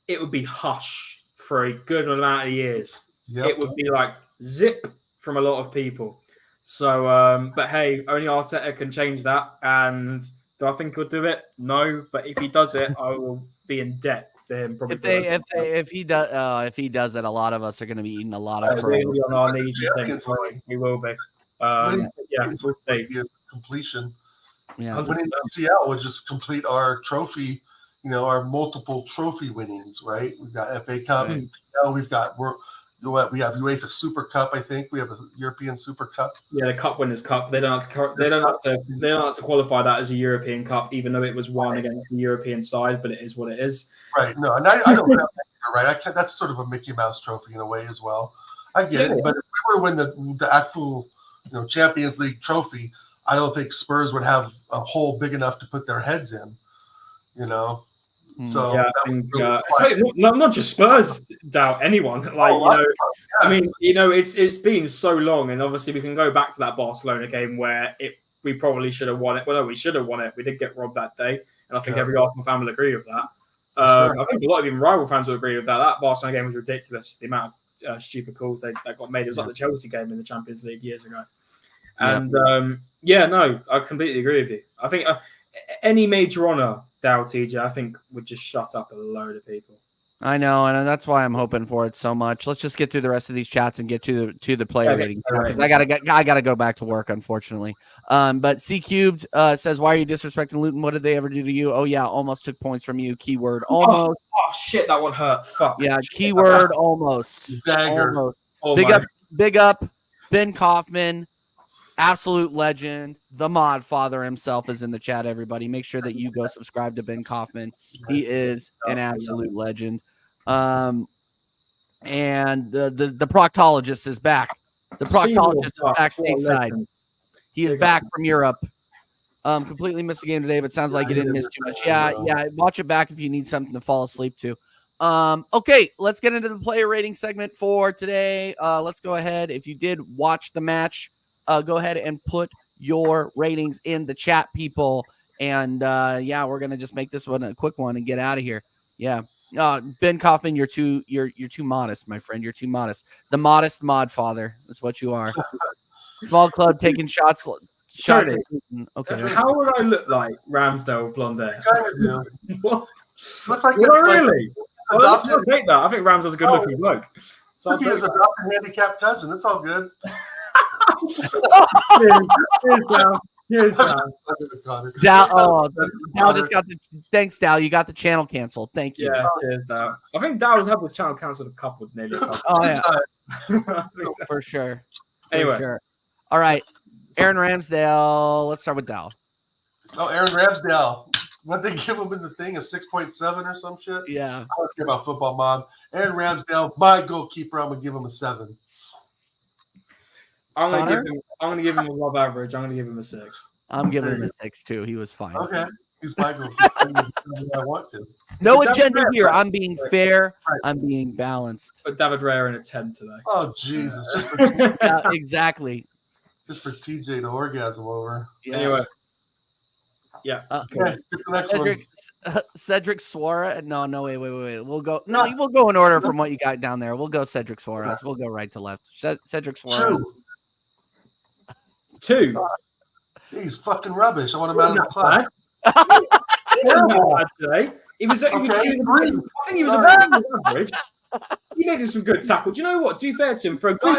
it would be hush for a good amount of years. Yep. It would be like zip from a lot of people. So, but hey, only Arteta can change that. And do I think he'll do it? No. But if he does it, I will be in debt to him. Probably if he does it, a lot of us are going to be eating a lot of crow. On our knees. We will be. We'll see. Completion. Yeah. Winning CL would just complete our trophy. Our multiple trophy winnings. Right? We've got FA Cup. Right. We've got we have UEFA Super Cup. I think we have a European Super Cup. Yeah, the Cup Winners' Cup. They don't have to qualify that as a European Cup, even though it was won against the European side. But it is what it is. Right. No, and I don't have that either, right. That's sort of a Mickey Mouse trophy in a way as well. I get it, but if we were to win the actual Champions League trophy, I don't think Spurs would have a hole big enough to put their heads in. So yeah, not just Spurs doubt anyone. I mean, it's been so long, and obviously we can go back to that Barcelona game where we probably should have won it. Well, no, we should have won it. We did get robbed that day, and I think every Arsenal fan will agree with that. I think a lot of even rival fans will agree with that. That Barcelona game was ridiculous. The amount of stupid calls that got made. It was like the Chelsea game in the Champions League years ago. And I completely agree with you. I think any major honour, Dow TJ, I think would just shut up a load of people. I know, and that's why I'm hoping for it so much. Let's just get through the rest of these chats and get to the player ratings. Because I gotta go back to work, unfortunately. But C Cubed says, "Why are you disrespecting Luton? What did they ever do to you?" Oh yeah, almost took points from you. Keyword almost. Oh shit, that one hurt. Fuck. Yeah, keyword almost. Dagger. Almost. Big up, Ben Kaufman. Absolute legend. The mod father himself is in the chat, everybody. Make sure that you go subscribe to Ben Kaufman. He is an absolute legend. And the proctologist is back. The proctologist is back stateside. He is back from Europe. Completely missed the game today, but sounds like you didn't miss too much. Yeah. Watch it back if you need something to fall asleep to. Okay, let's get into the player rating segment for today. Let's go ahead. If you did watch the match, go ahead and put your ratings in the chat, people. And we're gonna just make this one a quick one and get out of here. Yeah. Ben Kaufman, you're too modest, my friend. You're too modest. The modest mod father is what you are. Small club taking shots. Tony, Okay. how would I look like Ramsdale with blonde hair? Kind of do. What? Looks like Well, it's really? Like Well, let's take that. I think Ramsdale's a good-looking bloke. So I'll he take is adopted handicapped cousin. It's all good. Here's Dal. Dal just got the thanks, Dal. You got the channel canceled. Thank you. Yeah, cheers, Dal. I think Dal's had this channel cancelled nearly a couple. Oh yeah, for sure. Anyway, for sure. All right, Aaron Ramsdale. Let's start with Dal. Oh, Aaron Ramsdale. What they give him in the thing, a 6.7 or some shit? Yeah. I don't care about football, Mom. Aaron Ramsdale, my goalkeeper. I'm gonna give him a 7. I'm gonna give him a love average. I'm gonna give him a 6. I'm giving him a 6 too. He was fine. Okay, he's my goalkeeper. I want to. No agenda here. I'm being fair. I'm being balanced. But David Raya in a 10 today. Oh Jesus! Just for Yeah, exactly. just for TJ to orgasm over. Yeah. Anyway. Yeah. Okay, get the next one. Cedric Suarez. No, wait. We'll go. No, we'll go in order from what you got down there. We'll go Cedric Suarez. We'll go right to left. Cedric Suarez. 2. He's fucking rubbish. I want him out of the class. Today. I think he was about average. He needed some good tackle. Do you know what? To be fair to him, for a guy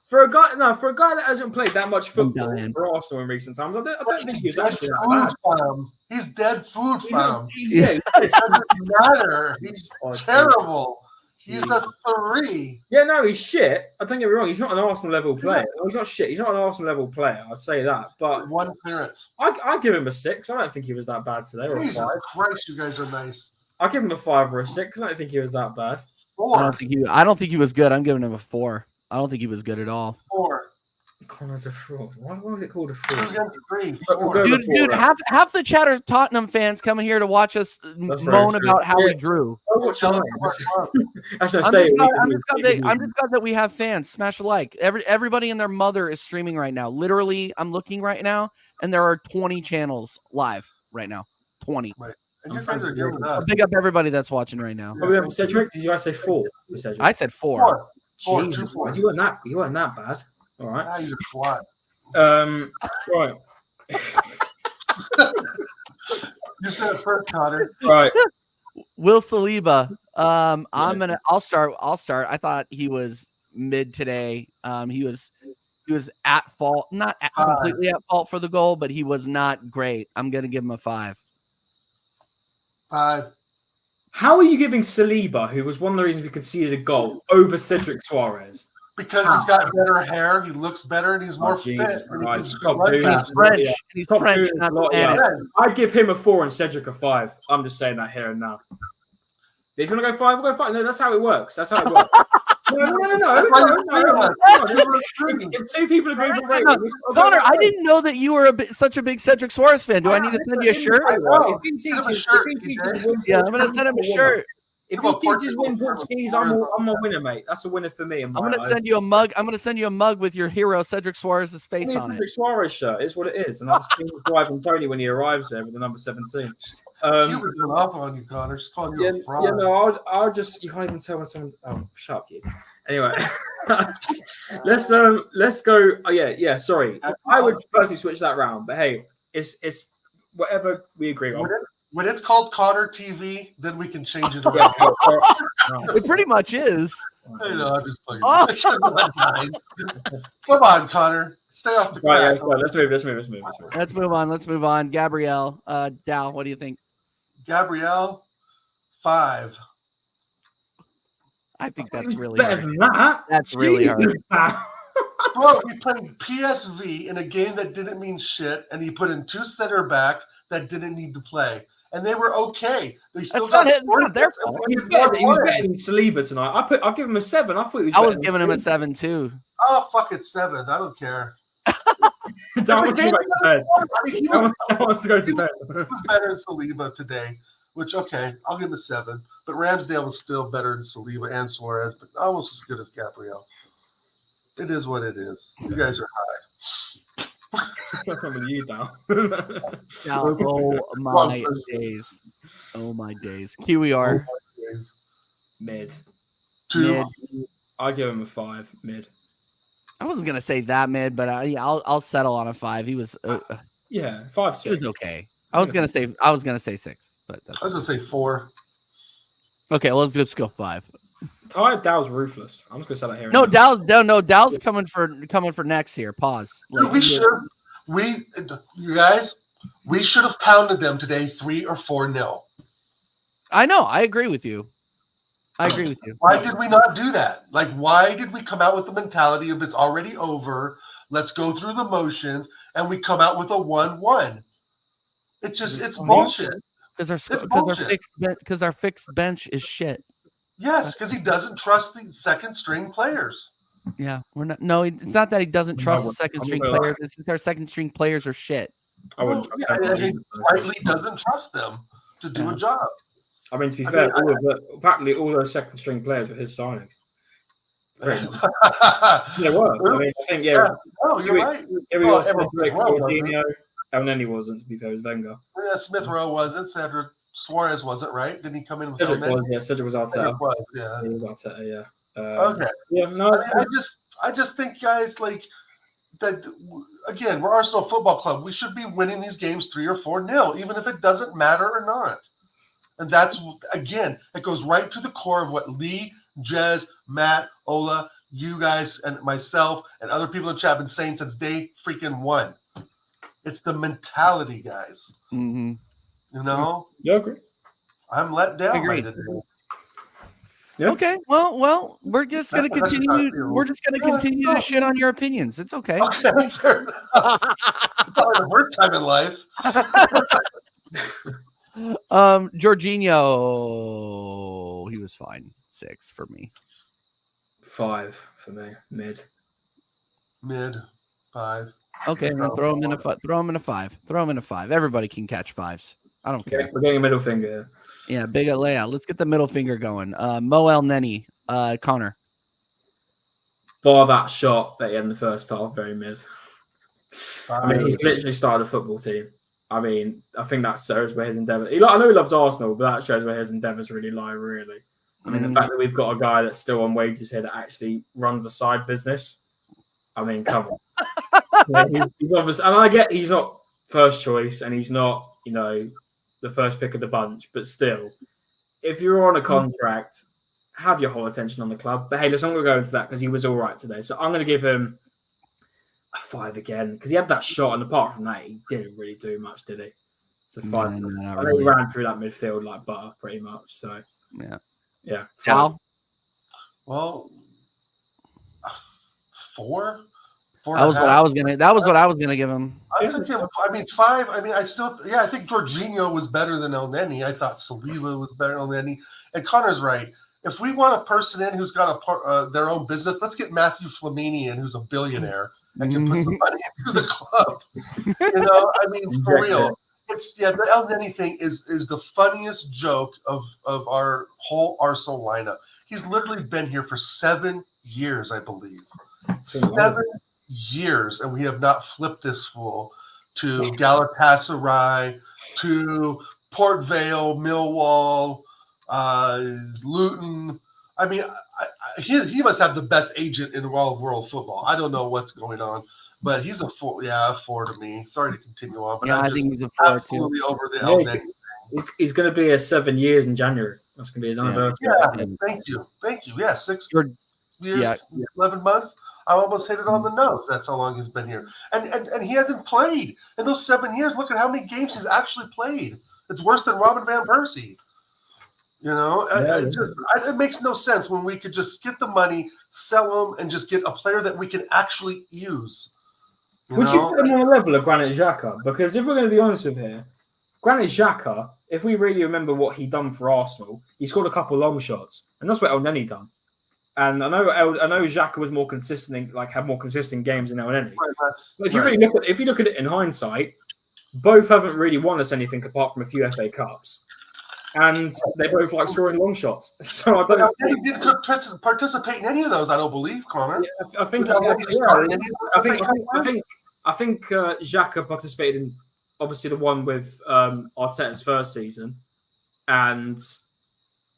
that hasn't played that much football for Arsenal in recent times, I don't think he was actually that bad. He's dead food fam. It doesn't matter. He's terrible. He's a 3. Yeah, no, he's shit. I don't get me wrong. He's not an Arsenal level player. Well, he's not shit. He's not an Arsenal level player. I'd say that. But 1 clearance. I give him a 6. I don't think he was that bad today. Jesus Christ, you guys are nice. I give him a 5 or a 6. I don't think he was that bad. 4. I don't think he was good. I'm giving him a 4. I don't think he was good at all. 4. Connor's a fraud. Why was it called a fraud? 2 against 3. 4. Dude, half the chat are Tottenham fans coming here to watch us moan about how we drew. I'm just glad that we have fans. Smash a like. Everybody and their mother is streaming right now. Literally, I'm looking right now, and there are 20 channels live right now. 20. Right. And you guys are doing that. Big up everybody that's watching right now. Oh, we have Cedric. Did you guys say 4? I said 4. 4. Jesus, you weren't that bad. All right. Now you're flat. Right. You said it first, Connor. Right. Will Saliba. I'll start. I thought he was mid today. He was at fault, not completely at fault for the goal, but he was not great. I'm gonna give him a 5. 5. How are you giving Saliba, who was one of the reasons we conceded a goal, over Cedric Suarez? Because he's got better hair, he looks better, and he's more fit. He's French. He's French. I'd give him a 4 and Cedric a 5. I'm just saying that here and now. If you want to go 5, we'll go 5. No, that's how it works. No. If 2 people agree for rating, Connor, I didn't know that you were such a big Cedric Suarez fan. Do I need to send you a shirt? Yeah, I'm gonna send him a shirt. If he teaches win Portuguese, I'm a winner, mate. That's a winner for me. I'm gonna send you a mug. I'm gonna send you a mug with your hero Cedric Suarez's face on it. Cedric Suarez shirt is what it is, and that's driving Tony when he arrives there with the number 17. He was going off on you, Connor. Just calling you a fraud. Yeah, no, I'll just. You can't even tell when someone. Oh, shut up, you. Anyway, let's go. Oh yeah. Sorry, I would personally switch that round, but hey, it's whatever we agree on. When it's called Connor TV, then we can change it around. It pretty much is. I know, I'm just fucking. Come on, Connor. Stay off the right. ground. Yeah, let's move. Let's move on. Gabrielle, Dal, what do you think? Gabrielle, 5. I think that's really better hard. than that. That's really hard. Bro, we played PSV in a game that didn't mean shit, and he put in 2 center backs that didn't need to play. And they were okay. They still got their fault. He was better than Saliba tonight. I'll give him a 7. I thought he was. I was giving him a 7 too. Oh fuck it, 7. I don't care. That wants to go to bed. He was better than Saliba today, which okay, I'll give him a 7. But Ramsdale was still better than Saliba and Suarez, but almost as good as Gabriel. It is what it is. You guys are That's not with you now. Oh my days. Oh my days. QER. high. Mid. 2. Mid. I give him a 5. Mid. I wasn't gonna say that mid, but I'll settle on a 5. He was Yeah, 5, 6. he was okay. I was gonna say 6, but that's I was gonna say 4. okay. Well, let's go 5. Ty Dow's ruthless. I'm just gonna say that here. No, Dow's coming for next here. Pause. You guys, we should have pounded them today 3 or 4-0. I know. I agree with you. Why did we not do that? Like, why did we come out with the mentality of it's already over? Let's go through the motions, and we come out with a 1-1. It's bullshit. Because our fixed bench is shit. Yes, because he doesn't trust the second string players. Yeah, we're not. No, it's not that he doesn't trust the second string players. It's just our second string players are shit. I wouldn't trust them. He rightly doesn't trust them to do a job. I mean, to be fair, practically all those second string players were his signings. They were. I mean, I think Oh, you're right. Jorginho, and then he wasn't. To be fair, it was Wenger. Yeah, Smith Rowe wasn't. Cedric Suarez wasn't, right? Didn't he come in? Cedric was. Yeah, Cedric was Arteta. Cedric was, yeah. He was Arteta. Yeah. Okay. Yeah. No. I just think, guys, like that. Again, we're Arsenal Football Club. We should be winning these games 3 or 4-0, even if it doesn't matter or not. And that's, again, it goes right to the core of what Lee, Jez, Matt, Ola, you guys, and myself, and other people in the chat have been saying since day freaking 1. It's the mentality, guys. Mm-hmm. You know? Yeah, agree. I'm let down. Agreed. Yeah. Okay. Well, we're just gonna continue. We're just gonna continue to shit on your opinions. It's okay. Okay, fair enough. It's probably the worst time in life. Jorginho, he was fine. 6 for me. 5 for me. Mid. 5. Okay, then throw him in a 5. Throw him in a 5. Throw him in a 5. Everybody can catch 5s. I don't care. We're getting a middle finger. Yeah, big layout. Let's get the middle finger going. Mo El Neni, Connor. Bar that shot at the end of the first half, very mid. I mean, he's literally started a football team. I mean, I think that shows where his endeavour. I know he loves Arsenal, but that shows where his endeavours really lie. Really, I mean, the fact that we've got a guy that's still on wages here that actually runs a side business. I mean, come on. Yeah, he's obvious, and I get he's not first choice, and he's not, the first pick of the bunch. But still, if you're on a contract, have your whole attention on the club. But hey, let's not go into that because he was all right today. So I'm going to give him a 5 again because he had that shot, and apart from that, he didn't really do much, did he? So 5. No, I think he ran through that midfield like butter, pretty much. So yeah. Cal? Well, 4. That was what I was gonna give him. I took him. I mean, 5. I mean, I think Jorginho was better than El Neni. I thought Saliba was better than El Neni. And Connor's right. If we want a person in who's got their own business, let's get Matthew Flamini in, who's a billionaire and can put some money into the club. I mean, for real. The El Neni thing is the funniest joke of our whole Arsenal lineup. He's literally been here for 7 years, I believe. 7 years, and we have not flipped this fool to Galatasaray, to Port Vale, Millwall, Luton. I mean, he must have the best agent in all of world football. I don't know what's going on, but he's a 4. Yeah, a 4 to me. Sorry to continue on, but I think he's a 4 absolutely too. Over the he's going to be a 7 years in January. That's going to be his anniversary. Yeah, thank you. Yeah, 6 years, 11 months. I almost hit it on the nose. That's how long he's been here. And he hasn't played. In those 7 years, look at how many games he's actually played. It's worse than Robin Van Persie. It makes no sense when we could just get the money, sell him, and just get a player that we can actually use. Would you put him on the level of Granit Xhaka? Because if we're going to be honest with here, Granit Xhaka, if we really remember what he done for Arsenal, he scored a couple long shots. And that's what El Neni done. And I know Xhaka was more consistent, had more consistent games than El Neni. But if you really look at it in hindsight, both haven't really won us anything apart from a few FA Cups. and they both like scoring long shots. So I don't. He didn't participate in any of those. I don't believe, Connor. Yeah, I think. I think Xhaka participated in obviously the one with Arteta's first season, and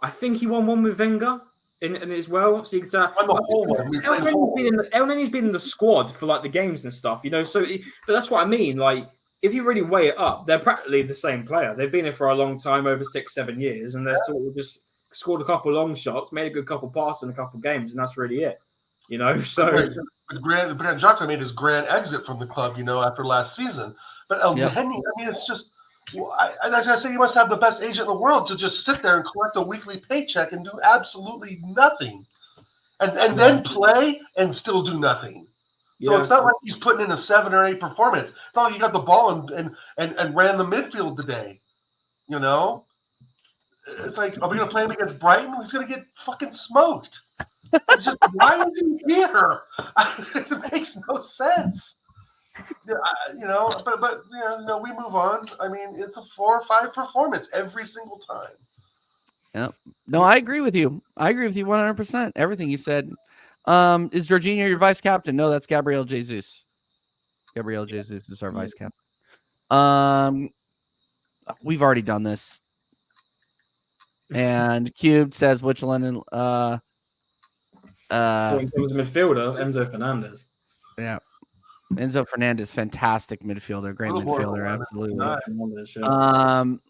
I think he won one with Wenger in as well. So you could say El Nenny's been in the squad for like the games and stuff, you know. So, but that's what I mean. Like, if you really weigh it up, they're practically the same player. They've been here for a long time, over 6-7 years, and they're sort of just scored a couple long shots, made a good couple passes in a couple games, and that's really it. You know, so Xhaka made his grand exit from the club, you know, after last season. But El Nenny, I mean, it's just. Well, I say you must have the best agent in the world to just sit there and collect a weekly paycheck and do absolutely nothing, and then play and still do nothing. So it's not like he's putting in a 7 or 8 performance. It's not like he got the ball and ran the midfield today. You know, it's like, are we going to play him against Brighton? He's going to get fucking smoked. It's just, why is he here? It makes no sense. You know, but you know, we move on. I mean, it's a 4 or 5 performance every single time. Yeah. No, I agree with you. I agree with you 100%. Everything you said. Is Jorginho your vice captain? No, that's Gabriel Jesus. Gabriel Jesus is our vice captain. We've already done this. And Cubed says which London he was a midfielder, Enzo Fernandez. Yeah. Enzo Fernandez, fantastic midfielder, great midfielder, absolutely.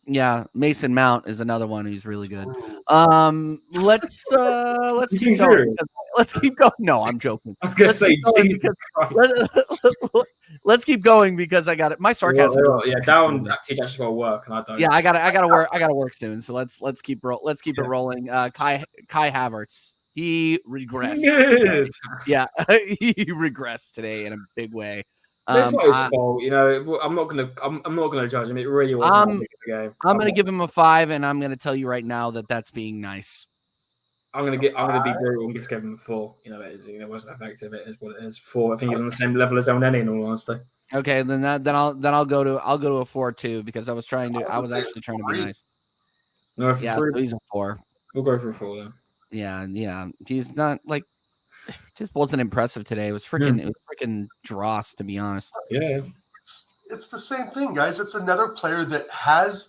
Yeah, Mason Mount is another one who's really good. Let's keep going. Let's keep going. No, I'm joking. I was gonna say, let's keep going because I got it. My sarcasm. Yeah, Darren actually got to work, and I don't. Yeah, I gotta work soon. So let's keep it rolling. Kai Havertz. He regressed. Yeah, he regressed today in a big way. It's not his fault, you know. I'm not gonna judge him. It really wasn't a big game. I'm gonna give him a 5, and I'm gonna tell you right now that that's being nice. I'm gonna be brutal and just give him a 4. You know, it wasn't effective. It is what it is. 4. I think he's on the same level as El Nenny, in all honesty. Okay, then I'll go to a 4 too, because I was actually trying to be nice. No, yeah, so he's a 4. We'll go for a 4 then. Yeah. He's not like, just wasn't impressive today. It was freaking dross, to be honest. Yeah. It's the same thing, guys. It's another player that has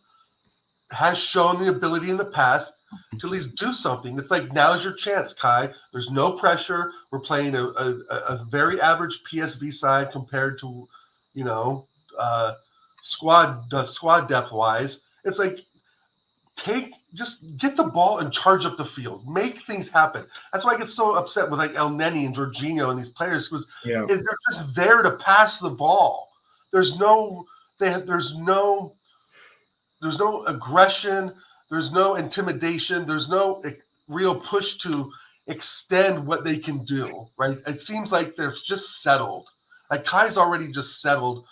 shown the ability in the past to at least do something. It's like, now's your chance, Kai. There's no pressure. We're playing a very average PSV side compared to, you know, squad depth wise. It's like, just get the ball and charge up the field. Make things happen. That's why I get so upset with like El Nenny and Jorginho and these players, because they're just there to pass the ball. There's no aggression. There's no intimidation. There's no real push to extend what they can do. Right? It seems like they're just settled. Like, Kai's already just settled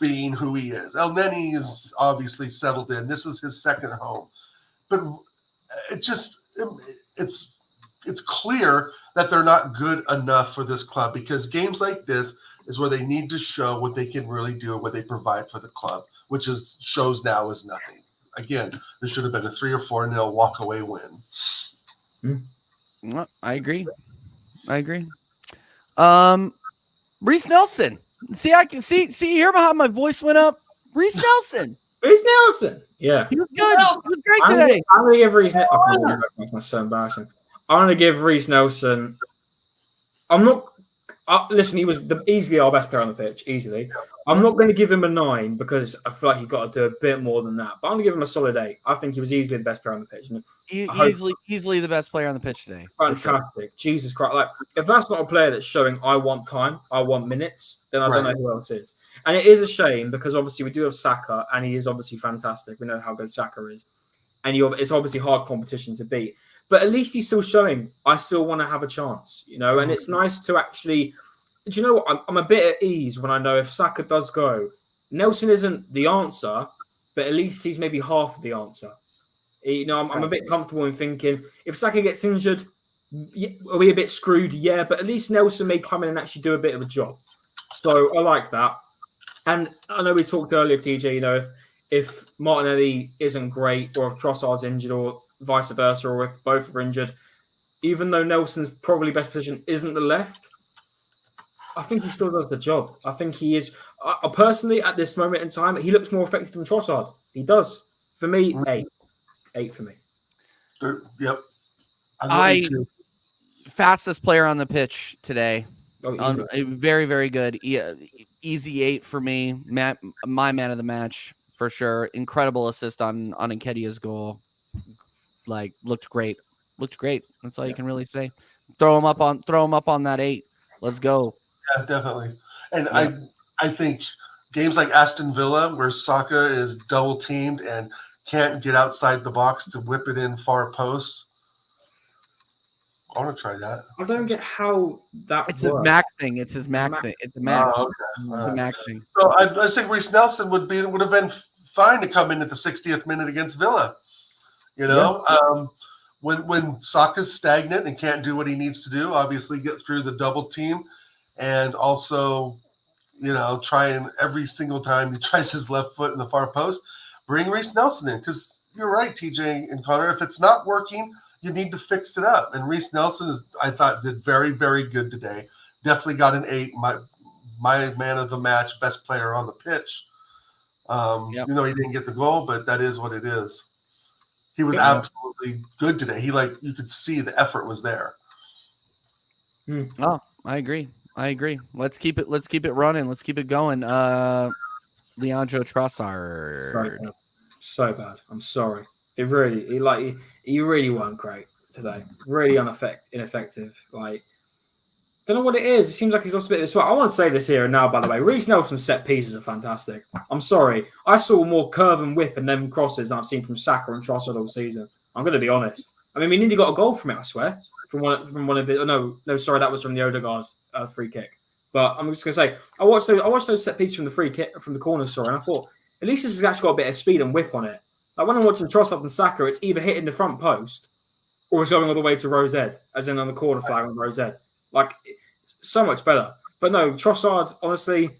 being who he is. El Nenny is obviously settled in. This is his second home. But it's clear that they're not good enough for this club, because games like this is where they need to show what they can really do, what they provide for the club, which shows now is nothing. Again, this should have been a 3 or 4-0 walk-away win. Well, I agree. Reece Nelson. See, I can see. You hear how my voice went up? Reece Nelson. Yeah, he was good. He was great today. I'm gonna give Reece. That's so embarrassing. I'm gonna give Reece Nelson. I'm not. Listen, he was easily our best player on the pitch. Easily. I'm not going to give him a 9 because I feel like he got to do a bit more than that. But I'm going to give him a solid 8. I think he was easily the best player on the pitch. Easily the best player on the pitch today. Fantastic. Sure. Jesus Christ. Like, if that's not a player that's showing I want time, I want minutes, then I don't know who else is. And it is a shame because obviously we do have Saka, and he is obviously fantastic. We know how good Saka is. And it's obviously hard competition to beat. But at least he's still showing I still want to have a chance, you know, and it's nice to actually, do you know what? I'm a bit at ease when I know if Saka does go, Nelson isn't the answer, but at least he's maybe half of the answer. You know, I'm a bit comfortable in thinking if Saka gets injured, are we a bit screwed? Yeah, but at least Nelson may come in and actually do a bit of a job. So I like that. And I know we talked earlier, TJ, you know, if Martinelli isn't great, or if Trossard's injured, or vice versa, or if both are injured, even though Nelson's probably best position isn't the left, I think he still does the job. I think he is. Personally, at this moment in time, he looks more effective than Trossard. He does. For me, 8 for me. Yep. Fastest player on the pitch today. Oh, very, very good. Easy 8 for me. My man of the match for sure. Incredible assist on Nketiah's goal. Like looked great. That's all you can really say. Throw him up on that 8. Let's go. Yeah, definitely. And I think games like Aston Villa, where Saka is double teamed and can't get outside the box to whip it in far post. I want to try that. I don't get how that It's works. his Mac thing. It's his Mac thing. It's a Mac. Oh, okay. It's a Mac thing. So I think Reece Nelson would have been fine to come in at the 60th minute against Villa. You know, when Saka's stagnant and can't do what he needs to do, obviously get through the double team, and also, you know, try and every single time he tries his left foot in the far post, bring Reece Nelson in, because you're right, TJ and Connor. If it's not working, you need to fix it up. And Reece Nelson I thought did very, very good today. Definitely got an 8. My man of the match, best player on the pitch. Even though he didn't get the goal, but that is what it is. He was absolutely good today. You could see the effort was there. Oh, I agree. Let's keep it running. Let's keep it going. Leandro Trossard. So bad. I'm sorry. He really weren't great today. Really ineffective. Like, don't know what it is. It seems like he's lost a bit of his swag. I want to say this here and now, by the way. Reece Nelson's set pieces are fantastic. I'm sorry. I saw more curve and whip and them crosses than I've seen from Saka and Trossard all season. I'm going to be honest. I mean, we nearly got a goal from it, I swear. From one of it. No, sorry, that was from the Odegaard free kick. But I'm just going to say, I watched those set pieces from the free kick, from the corner, and I thought, at least this has actually got a bit of speed and whip on it. Like when I'm watching Trossard and Saka, it's either hitting the front post or it's going all the way to Rose Ed, as in on the corner flag on Rose Ed. Like, so much better. But no, Trossard, honestly,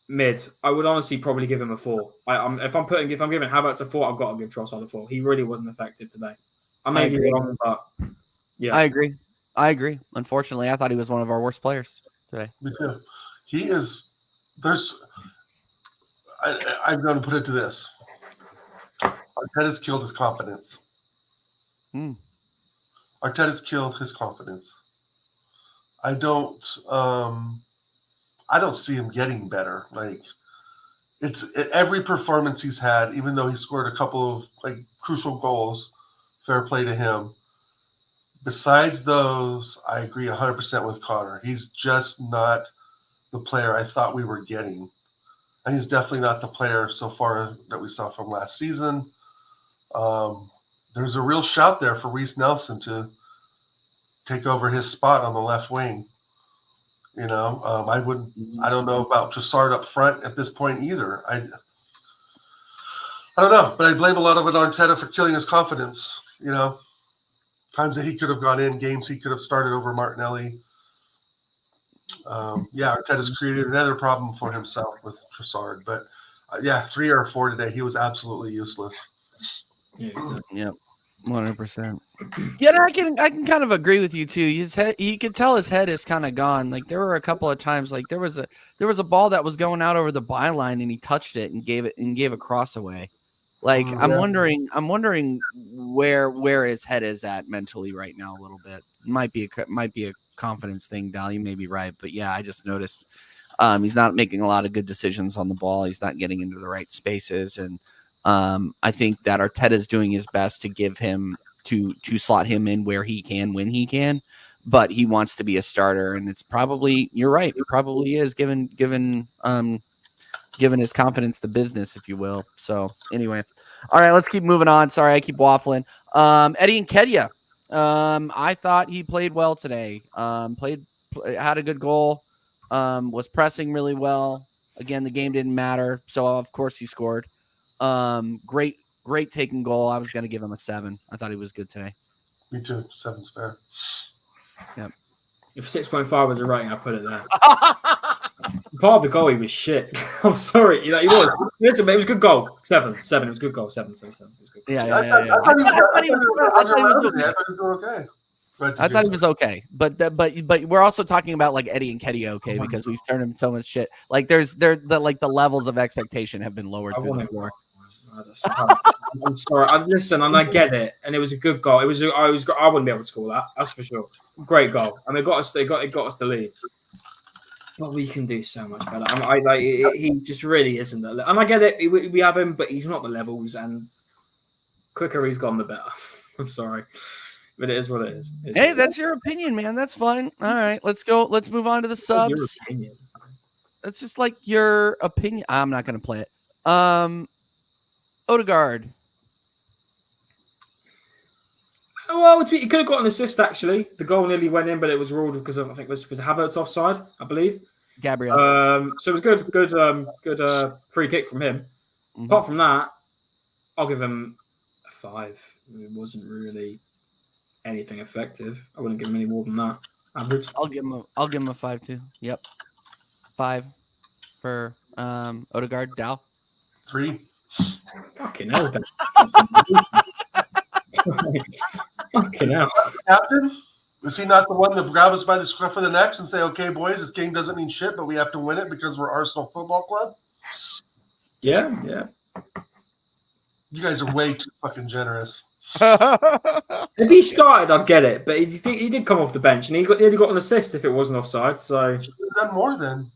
mid. I would honestly probably give him a 4. If I'm giving Havertz a 4, I've got to give Trossard a 4. He really wasn't effective today. I may be wrong, but yeah. I agree. Unfortunately, I thought he was one of our worst players today. Me too. He is. I'm going to put it to this. Arteta's killed his confidence. Arteta's killed his confidence. I don't see him getting better. Like, it's every performance he's had, even though he scored a couple of crucial goals, fair play to him. Besides those, I agree 100% with Connor. He's just not the player I thought we were getting. And he's definitely not the player so far that we saw from last season. There's a real shout there for Reece Nelson to take over his spot on the left wing. You know, I don't know about Trossard up front at this point either. I don't know, but I blame a lot of it on Arteta for killing his confidence. You know, times that he could have gone in, games he could have started over Martinelli. Arteta's created another problem for himself with Trossard. But 3 or 4 today, he was absolutely useless. Yep. 100%. Yeah, I can kind of agree with you too. His head, you could tell his head is kind of gone. Like there were a couple of times, like there was a ball that was going out over the byline and he touched it and gave a cross away. Like I'm wondering where his head is at mentally right now a little bit. Might be a confidence thing, Dal. You may be right, but yeah, I just noticed he's not making a lot of good decisions on the ball. He's not getting into the right spaces, and I think that Arteta is doing his best to give him to slot him in where he can when he can, but he wants to be a starter, and it's probably, you're right, it probably is given his confidence the business, if you will. So anyway, all right, let's keep moving on. Sorry, I keep waffling. Eddie Nketiah, I thought he played well today. Had a good goal, was pressing really well. Again, the game didn't matter, so of course he scored. Great taking goal. I was going to give him a 7. I thought he was good today. Me too. 7's fair. Yep. If 6.5 was a rating, I put it there. Part of the goal, he was shit. I'm sorry. He was. Listen, it was a good goal. 7. It was a good goal. 7. It was good. Yeah. I thought he was okay. But we're also talking about like Eddie and Ketty okay because we've turned him so much shit. Like the levels of expectation have been lowered through the floor. I'm sorry. Listen, and I get it, and it was a good goal. I wouldn't be able to score that. That's for sure. Great goal, and it got us the lead. But we can do so much better. He just really isn't. And I get it. We have him, but he's not the levels. And quicker he's gone, the better. I'm sorry, but it is what it is. Hey, that's your opinion, man. That's fine. All right, let's go. Let's move on to the subs. Your opinion. That's just like your opinion. I'm not going to play it. Odegaard. Well, he could have got an assist, actually. The goal nearly went in, but it was ruled because of, I think it was Havertz offside, I believe. Gabriel. So it was good free kick from him. Mm-hmm. Apart from that, I'll give him a 5. It wasn't really anything effective. I wouldn't give him any more than that. Average. I'll give him a 5 too. Yep. 5 for Odegaard. Dow. 3. Fucking hell. Fucking hell. Captain? Was he not the one that grab us by the scruff of the necks and say, okay, boys, this game doesn't mean shit, but we have to win it because we're Arsenal Football Club? Yeah. You guys are way too fucking generous. If he started, I'd get it, but he did come off the bench, and he nearly got an assist if it wasn't offside, so... He should have done more then.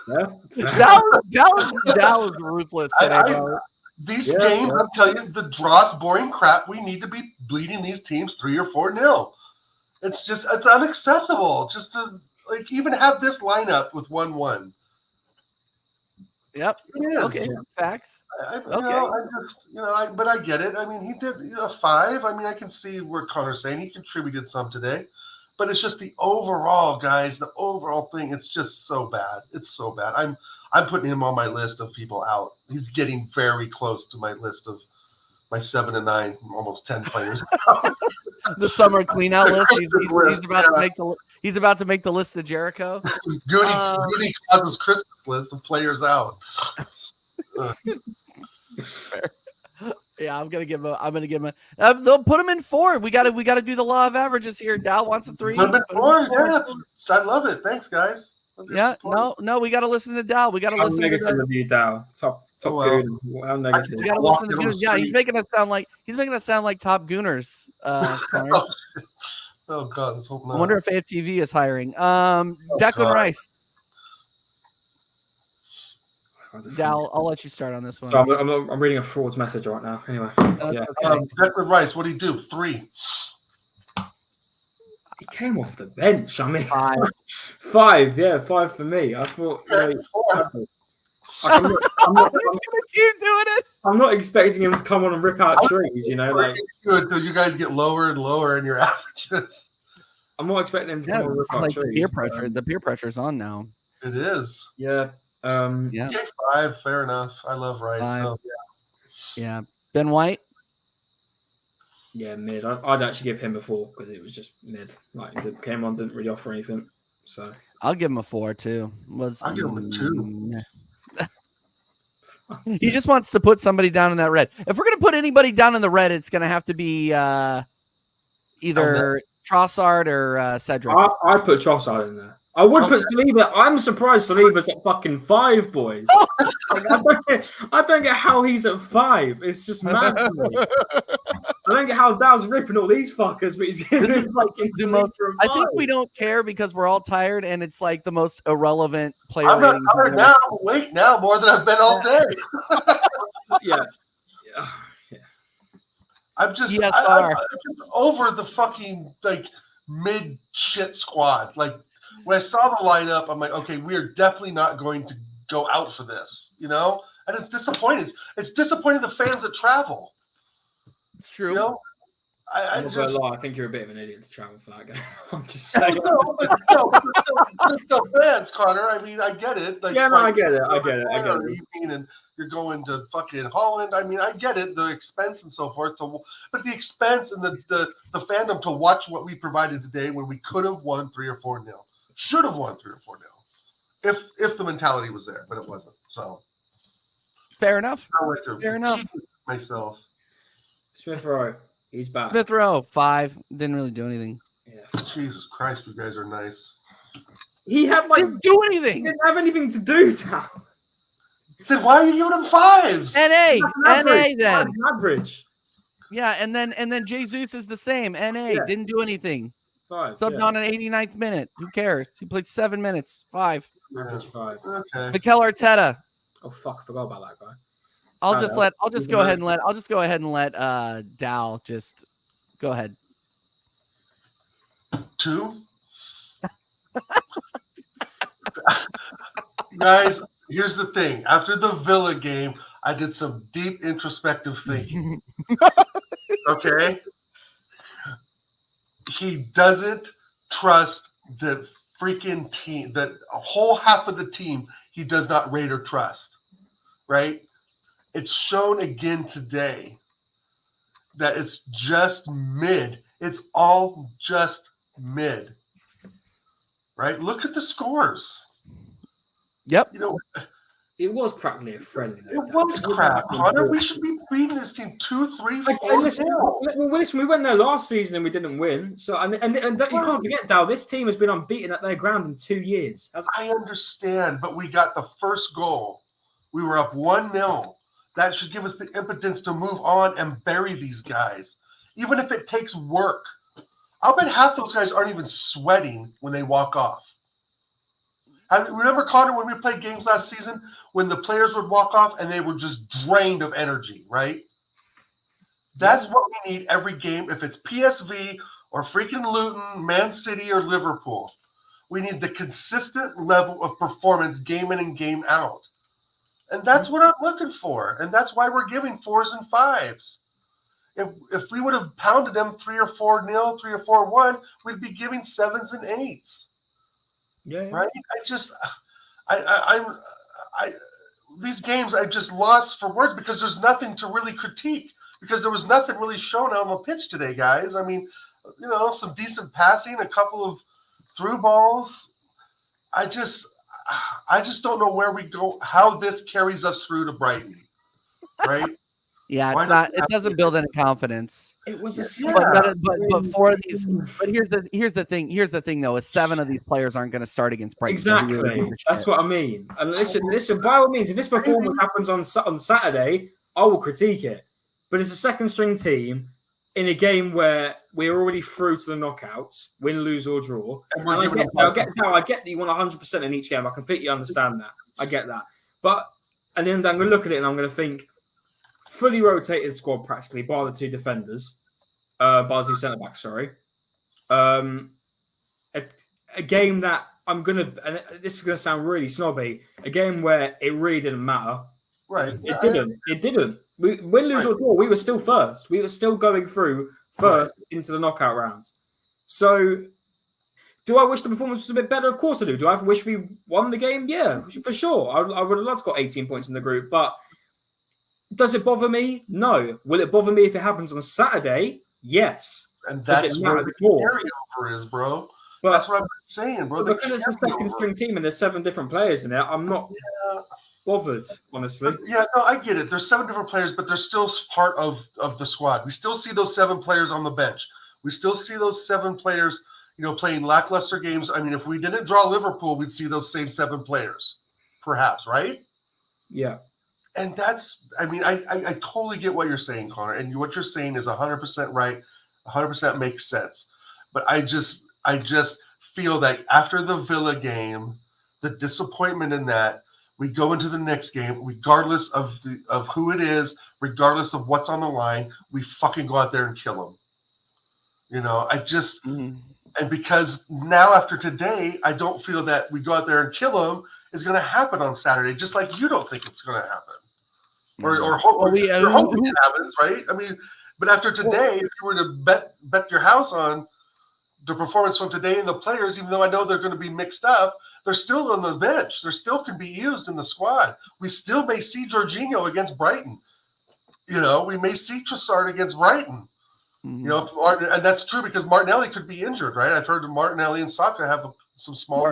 Yeah. That was ruthless today, bro. These games, I'm telling you, the Dross boring crap, we need to be bleeding these teams 3 or 4-0. It's unacceptable just to even have this lineup with 1-1. Yep. It is. Okay. Facts. But I get it. I mean, he did a 5. I mean, I can see where Connor's saying he contributed some today. But it's just the overall, guys, the overall thing. It's just so bad. It's so bad. I'm putting him on my list of people out. He's getting very close to my list of my 7 and 9, almost 10 players. The summer cleanout list. He's about to make the list of Jericho. Goody Cause's Christmas list of players out. Yeah, I'm gonna give him a. They'll put him in 4. We got to do the law of averages here. Dow wants a 3. Put him in 4. Yeah, I love it. Thanks, guys. Yeah, no, we got to listen to Dow. We got to listen negative to review Dow. Top goon. How negative? We got to listen to Gooners. Yeah, he's making us sound like top Gooners. Oh God, let's hope not. I wonder if AFTV is hiring. Declan Rice. Dow, I'll let you start on this one. So I'm reading a fraud's message right now. Anyway, yeah. Declan Rice, what did he do? 3. He came off the bench. I mean, 5. 5, yeah, 5 for me. I thought. I'm not expecting him to come on and rip out trees. You guys get lower and lower in your averages. I'm not expecting him to come on and rip out trees. Peer pressure. The peer pressure's on now. It is. Yeah. Yeah. 5, fair enough. I love Rice. So, yeah. Ben White. Yeah, mid. I'd actually give him a 4 because it was just mid. Like, it came on, didn't really offer anything. So I'll give him a 4 too. I'll give him a 2. He just wants to put somebody down in that red. If we're gonna put anybody down in the red, it's gonna have to be either Trossard or Cedric. I put Trossard in there. I would put Saliba. I'm surprised Saliba's at fucking 5, boys. I don't get how he's at 5. It's just mad to me. I don't get how Dow's ripping all these fuckers, but he's giving him the most. I think we don't care because we're all tired, and it's like the most irrelevant player. I'm not tired now. I'm awake now more than I've been all day. Yeah. I'm just over the fucking mid shit squad. When I saw the lineup, I'm like, okay, we are definitely not going to go out for this, and it's disappointing. It's disappointing the fans that travel. It's true. I think you're a bit of an idiot to travel for that game. I'm just saying. There's still fans, Connor. I mean, I get it. I get it. And you're going to fucking Holland. I mean, I get it, the expense and so forth. But the expense and the fandom to watch what we provided today when we could have won 3 or 4-0. Should have won 3 or 4-0. if the mentality was there, but it wasn't. So Fair enough. I like to Fair enough. repeat myself. Smith Rowe, he's back. Smith Rowe, 5. Didn't really do anything. Yeah. Jesus Christ, you guys are nice. He had like Didn't do he anything. didn't have anything to do, Tal. Then why are you giving him 5s? NA then. Average. Yeah, and then Jesus is the same. NA didn't do anything. 5. Subbed on an 89th minute. Who cares? He played 7 minutes. 5. Average 5. Okay. Mikel Arteta. Oh fuck, I forgot about that guy. I'll just go ahead and let Dal just go ahead. 2. Guys, here's the thing. After the Villa game, I did some deep introspective thinking. Okay? He doesn't trust the freaking team. That whole half of the team he does not rate or trust. Right? It's shown again today that it's just mid. It's all just mid. Right? Look at the scores. Yep. You know, It was practically a friendly. it was crap, Connor. We should be beating this team 2, 3, 4. Listen, we went there last season and we didn't win. So and you can't forget, Dal, this team has been unbeaten at their ground in 2 years. I understand, but we got the first goal. We were up 1-0. That should give us the impotence to move on and bury these guys, even if it takes work. I'll bet half those guys aren't even sweating when they walk off. Remember, Connor, when we played games last season, when the players would walk off and they were just drained of energy, right? That's what we need every game. If it's PSV or freaking Luton, Man City, or Liverpool, we need the consistent level of performance game in and game out. And that's what I'm looking for. And that's why we're giving 4s and 5s. If we would have pounded them 3 or 4-0, 3 or 4-1, we'd be giving 7s and 8s. Yeah. Right? These games I just lost for words because there's nothing to really critique because there was nothing really shown on the pitch today, guys. I mean, some decent passing, a couple of through balls. I just don't know where we go, how this carries us through to Brighton, right? Yeah, it doesn't build any confidence. It was a but for these, but here's the thing though, is 7 of these players aren't going to start against Brighton. Exactly. So That's what I mean. And listen. By all means, if this performance happens on Saturday, I will critique it. But it's a second string team in a game where we're already through to the knockouts, win, lose, or draw. And I get that you want 100% in each game. I completely understand that. I get that. But and then I'm going to look at it and I'm going to think. Fully rotated squad practically, bar the 2 defenders, bar the 2 centre backs. Sorry, a game that I'm gonna, and this is gonna sound really snobby, a game where it really didn't matter. Right? It didn't. We win, lose or draw. We were still first. We were still going through first into the knockout rounds. So, do I wish the performance was a bit better? Of course I do. Do I wish we won the game? Yeah, for sure. I would have loved to got 18 points in the group, but. Does it bother me? No. Will it bother me if it happens on Saturday? Yes. And that's where the carryover is, bro. But that's what I'm saying, bro. Because it's a second string team and there's 7 different players in it, I'm not bothered, honestly. Yeah, no, I get it. There's 7 different players, but they're still part of the squad. We still see those 7 players on the bench. We still see those 7 players, playing lackluster games. I mean, if we didn't draw Liverpool, we'd see those same 7 players, perhaps, right? Yeah. And that's, I totally get what you're saying, Connor. And what you're saying is 100% right, 100% makes sense. But I just feel that after the Villa game, the disappointment in that, we go into the next game, regardless of who it is, regardless of what's on the line, we fucking go out there and kill them. And because now after today, I don't feel that we go out there and kill them is going to happen on Saturday, just like you don't think it's going to happen. Or you're hoping it happens, right? I mean, but after today, if you were to bet your house on the performance from today and the players, even though I know they're going to be mixed up, they're still on the bench. They still can be used in the squad. We still may see Jorginho against Brighton. We may see Trossard against Brighton. And that's true because Martinelli could be injured, right? I've heard Martinelli and Saka have some small.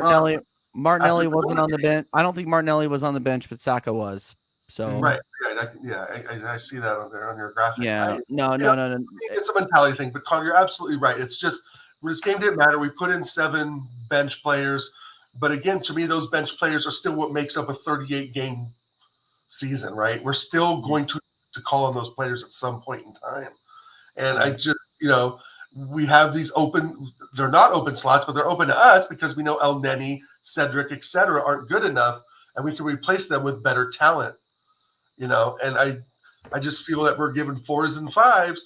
Martinelli wasn't on the bench. I don't think Martinelli was on the bench, but Saka was. So Right. I see that on there on your graphic. yeah, no. It's a mentality thing, but Connor, you're absolutely right. It's just this game didn't matter. We put in 7 bench players, but again, to me, those bench players are still what makes up a 38 game season, right? We're still going to call on those players at some point in time, and I just we have these open. They're not open slots, but they're open to us because we know El Neni, Cedric, etc. aren't good enough, and we can replace them with better talent. And I just feel that we're giving 4s and 5s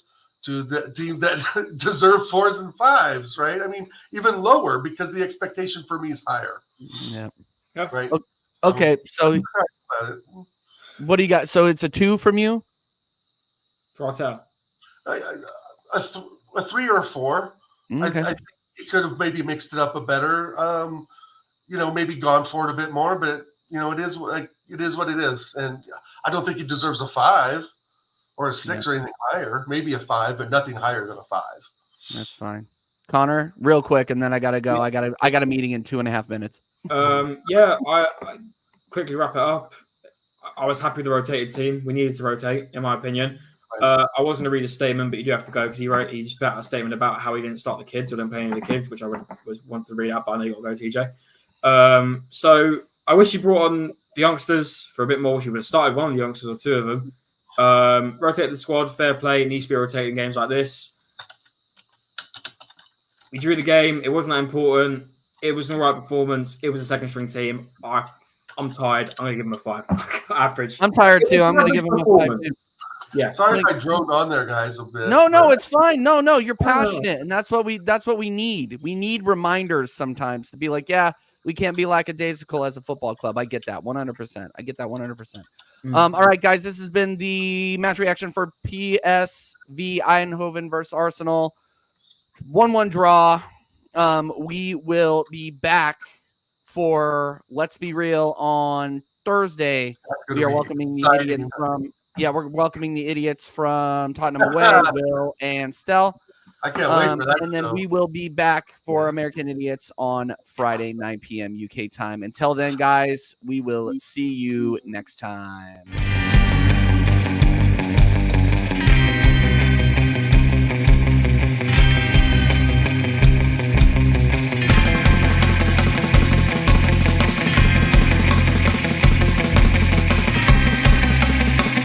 to the team that deserve 4s and 5s, right? I mean, even lower because the expectation for me is higher. Yeah. Right. Okay. So what do you got? So it's a 2 from you? Right. A 3 or a 4. Okay. I think you could have maybe mixed it up a better. Maybe gone for it a bit more, but it is what it is, and I don't think he deserves a 5 or a 6 or anything higher. Maybe a 5, but nothing higher than a 5. That's fine. Connor, real quick, and then I gotta go. I got a meeting in 2.5 minutes. I quickly wrap it up. I was happy with the rotated team. We needed to rotate, in my opinion. I wasn't going to read a statement, but you do have to go because he just put out a statement about how he didn't start the kids or didn't play any of the kids, which I wanted to read out, but I know you got to go, TJ. So I wish you brought on the youngsters for a bit more. She would have started one of the youngsters or 2 of them. Rotate the squad, fair play. It needs to be rotating games like this. We drew the game. It wasn't that important. It was an all right performance. It was a second string team. I'm tired. I'm going to give him a 5. Average. I'm tired too. I'm going to give him a 5 too. Yeah. Sorry if I droned on there, guys, a bit. No, it's fine. No, you're passionate, and that's what we need. We need reminders sometimes to be like, yeah, we can't be lackadaisical as a football club. I get that 100%. All right, guys, this has been the match reaction for PSV Eindhoven versus Arsenal. 1-1 draw. We will be back for Let's Be Real on Thursday. We are welcoming the idiots from. Yeah, we're welcoming the idiots from Tottenham away, Will and Stell. I can't wait for that. And then we will be back for American Idiots on Friday, 9 p.m. UK time. Until then, guys, we will see you next time.